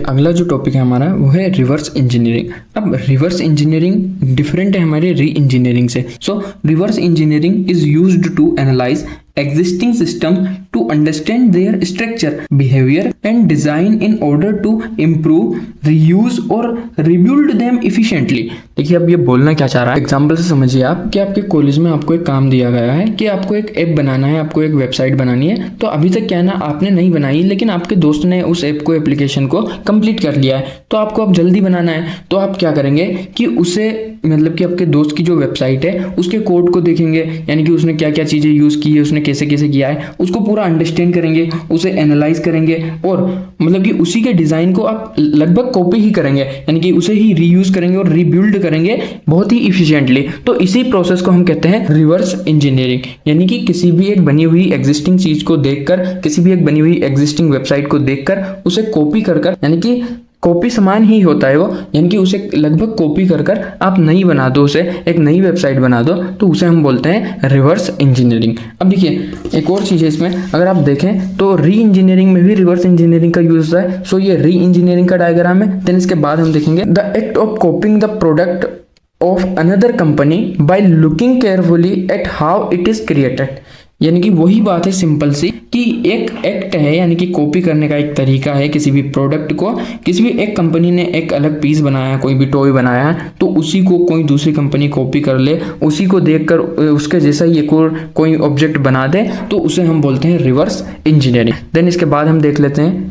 अगला जो टॉपिक है हमारा वो है रिवर्स इंजीनियरिंग। अब रिवर्स इंजीनियरिंग डिफरेंट है हमारे री इंजीनियरिंग से। So reverse engineering is used to analyse existing system to understand their structure, behavior and design in order to improve, reuse or rebuild them efficiently। देखिए अब ये बोलना क्या चाह रहा है, एग्जाम्पल से समझिए आप कि आपके कॉलेज में आपको एक काम दिया गया है कि आपको एक ऐप बनाना है, आपको एक वेबसाइट बनानी है। तो अभी तक क्या है ना, आपने नहीं बनाई, लेकिन आपके दोस्त ने उस ऐप को, एप्लीकेशन को कंप्लीट कर लिया है। तो आपको अब जल्दी बनाना है, तो आप क्या करेंगे कि उसे मतलब कि आपके दोस्त की जो वेबसाइट है उसके कोड को देखेंगे, यानी कि उसने क्या क्या चीज़ें यूज़ की है, उसने कैसे कैसे किया है, उसको पूरा अंडरस्टैंड करेंगे, उसे एनालाइज करेंगे, और मतलब कि उसी के डिज़ाइन को आप लगभग कॉपी ही करेंगे, यानी कि उसे ही रीयूज करेंगे और रीबिल्ड करेंगे बहुत ही इफिशिएंटली। तो इसी प्रोसेस को हम कहते हैं रिवर्स इंजीनियरिंग। यानी कि किसी भी एक बनी हुई एग्जिस्टिंग चीज़ को देखकर, किसी भी एक बनी हुई एग्जिस्टिंग वेबसाइट को देखकर उसे कॉपी कर यानी कि कॉपी समान ही होता है वो, यानी कि उसे लगभग कॉपी कर कर आप नई बना दो, उसे एक नई वेबसाइट बना दो, तो उसे हम बोलते हैं रिवर्स इंजीनियरिंग। अब देखिए एक और चीज़ है इसमें, अगर आप देखें तो री इंजीनियरिंग में भी रिवर्स इंजीनियरिंग का यूज होता है। सो ये री इंजीनियरिंग का डायग्राम है। देन इसके बाद हम देखेंगे the act of copying the product of another company by looking carefully at how it is created. यानी कि वही बात है सिंपल सी कि एक एक्ट है, यानी कि कॉपी करने का एक तरीका है किसी भी प्रोडक्ट को। किसी भी एक कंपनी ने एक अलग पीस बनाया है, कोई भी टॉय बनाया है, तो उसी को कोई दूसरी कंपनी कॉपी कर ले, उसी को देखकर उसके जैसा ही एक और कोई ऑब्जेक्ट बना दे, तो उसे हम बोलते हैं रिवर्स इंजीनियरिंग। देन इसके बाद हम देख लेते हैं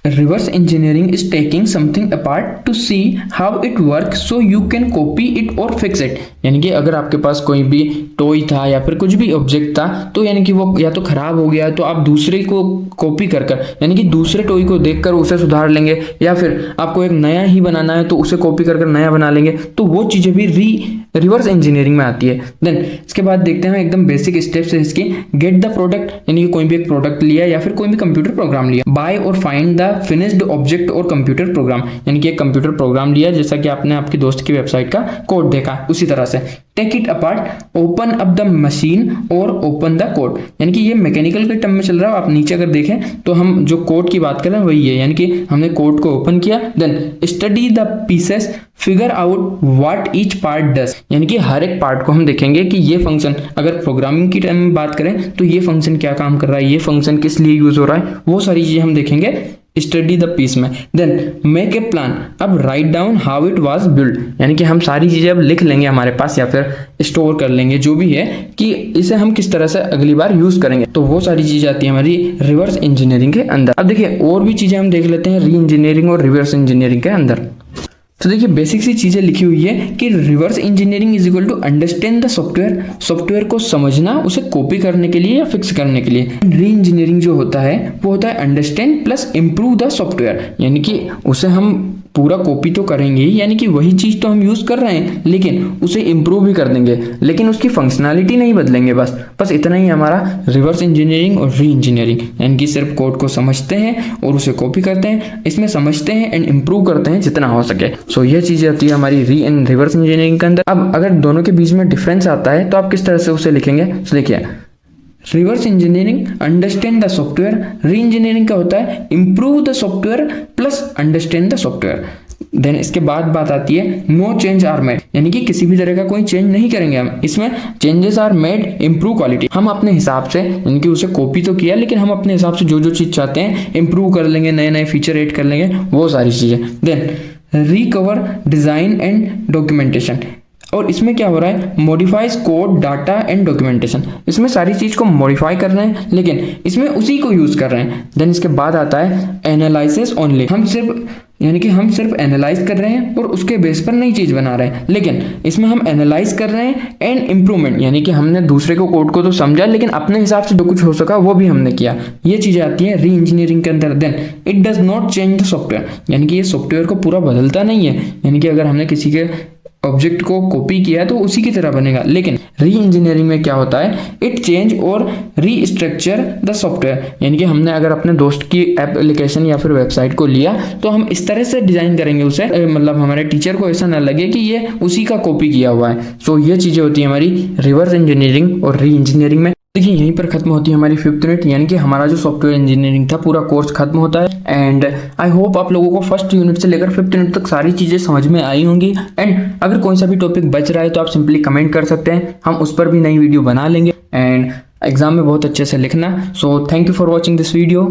reverse engineering is taking something apart to see how it work so you can copy it और फिक्स इट। यानी कि अगर आपके पास कोई भी टॉय था या फिर कुछ भी ऑब्जेक्ट था, तो यानी कि वो या तो खराब हो गया, तो आप दूसरे को कॉपी कर कर, यानी कि दूसरे टॉय को देखकर उसे सुधार लेंगे, या फिर आपको एक नया ही बनाना है तो उसे कॉपी कर कर नया बना लेंगे, तो वो चीज़ें भी रिवर्स इंजीनियरिंग में आती है। देन इसके बाद देखते हैं एकदम बेसिक स्टेप्स है इसकी। गेट द प्रोडक्ट, यानी कि कोई भी एक प्रोडक्ट लिया या फिर कोई भी कंप्यूटर प्रोग्राम लिया। बाय और फाइंड द फिनिश्ड ऑब्जेक्ट और कंप्यूटर प्रोग्राम, यानी कि एक कंप्यूटर प्रोग्राम लिया, जैसा कि आपने आपकी दोस्त की वेबसाइट का कोड देखा, उसी तरह से take it apart, open up the machine और ओपन द कोड। यानी कि ये मैकेनिकल के टर्म में चल रहा है। आप नीचे अगर देखें तो हम जो कोड की बात कर रहे हैं वही है, यानी कि हमने कोड को ओपन किया। Then study the pieces, figure out what each part does, यानी कि हर एक पार्ट को हम देखेंगे कि ये फंक्शन, अगर प्रोग्रामिंग की टाइम में बात करें तो ये फंक्शन क्या काम कर रहा है, ये फंक्शन किस लिए यूज हो रहा है, वो सारी चीजें हम देखेंगे स्टडी द पीस में। देन मेक ए प्लान, अब write down how it was build, यानी कि हम सारी चीजें अब लिख लेंगे हमारे पास, या फिर स्टोर कर लेंगे जो भी है, कि इसे हम किस तरह से अगली बार यूज करेंगे। तो वो सारी चीजें आती है हमारी रिवर्स इंजीनियरिंग के अंदर। अब देखिए और भी चीजें हम देख लेते हैं री इंजीनियरिंग और रिवर्स इंजीनियरिंग के अंदर। तो देखिए बेसिक सी चीजें लिखी हुई है कि reverse engineering is equal to understand the software, software को समझना उसे कॉपी करने के लिए या फिक्स करने के लिए। री इंजीनियरिंग जो होता है वो होता है understand plus improve the software, यानी कि उसे हम पूरा कॉपी तो करेंगे ही, यानी कि वही चीज तो हम यूज कर रहे हैं, लेकिन उसे इम्प्रूव भी कर देंगे, लेकिन उसकी फंक्शनैलिटी नहीं बदलेंगे। बस इतना ही हमारा रिवर्स इंजीनियरिंग और री इंजीनियरिंग, यानी कि सिर्फ कोड को समझते हैं और उसे कॉपी करते हैं, इसमें समझते हैं एंड इम्प्रूव करते हैं जितना हो सके। सो ये चीजें आती है हमारी री एंड रिवर्स इंजीनियरिंग के अंदर। अब अगर दोनों के बीच में डिफरेंस आता है तो आप किस तरह से उसे लिखेंगे, तो देखिए reverse engineering understand the software, re engineering का होता है improve the software plus understand the software. Then इसके बाद बात आती है नो चेंज आर मेड, यानी कि किसी भी तरह का कोई चेंज नहीं करेंगे हम, इसमें changes are made improve quality. हम अपने हिसाब से, यानी कि उसे कॉपी तो किया, लेकिन हम अपने हिसाब से जो जो चीज चाहते हैं इम्प्रूव कर लेंगे, नए नए फीचर ऐड कर लेंगे, वो सारी चीजें। Then recover design and documentation, और इसमें क्या हो रहा है modifies code data and documentation, इसमें सारी चीज को मॉडिफाई कर रहे हैं लेकिन इसमें उसी को यूज कर रहे हैं। देन इसके बाद आता है एनालिसिस ओनली, हम सिर्फ एनालाइज कर रहे हैं और उसके बेस पर नई चीज बना रहे हैं, लेकिन इसमें हम एनालाइज कर रहे हैं एंड इम्प्रूवमेंट, यानी कि हमने दूसरे को कोड को तो समझा लेकिन अपने हिसाब से जो कुछ हो सका वो भी हमने किया। ये चीजें आती है री इंजीनियरिंग के अंदर। Then it does not change the software, यानी कि ये सॉफ्टवेयर को पूरा बदलता नहीं है, यानी कि अगर हमने किसी के ऑब्जेक्ट को कॉपी किया है तो उसी की तरह बनेगा। लेकिन री इंजीनियरिंग में क्या होता है इट चेंज और रीस्ट्रक्चर द सॉफ्टवेयर, यानी कि हमने अगर अपने दोस्त की एप्लीकेशन या फिर वेबसाइट को लिया तो हम इस तरह से डिजाइन करेंगे उसे, मतलब हमारे टीचर को ऐसा ना लगे कि ये उसी का कॉपी किया हुआ है। सो ये चीजें होती है हमारी रिवर्स इंजीनियरिंग और री इंजीनियरिंग में। देखिए यहीं पर खत्म होती है हमारी 5th यूनिट, यानी कि हमारा जो सॉफ्टवेयर इंजीनियरिंग था पूरा कोर्स खत्म होता है। एंड आई होप आप लोगों को 1st यूनिट से लेकर 5th यूनिट तक सारी चीजें समझ में आई होंगी। एंड अगर कोई सा भी टॉपिक बच रहा है तो आप सिंपली कमेंट कर सकते हैं, हम उस पर भी नई वीडियो बना लेंगे। एंड एग्जाम में बहुत अच्छे से लिखना। So thank you for watching this video.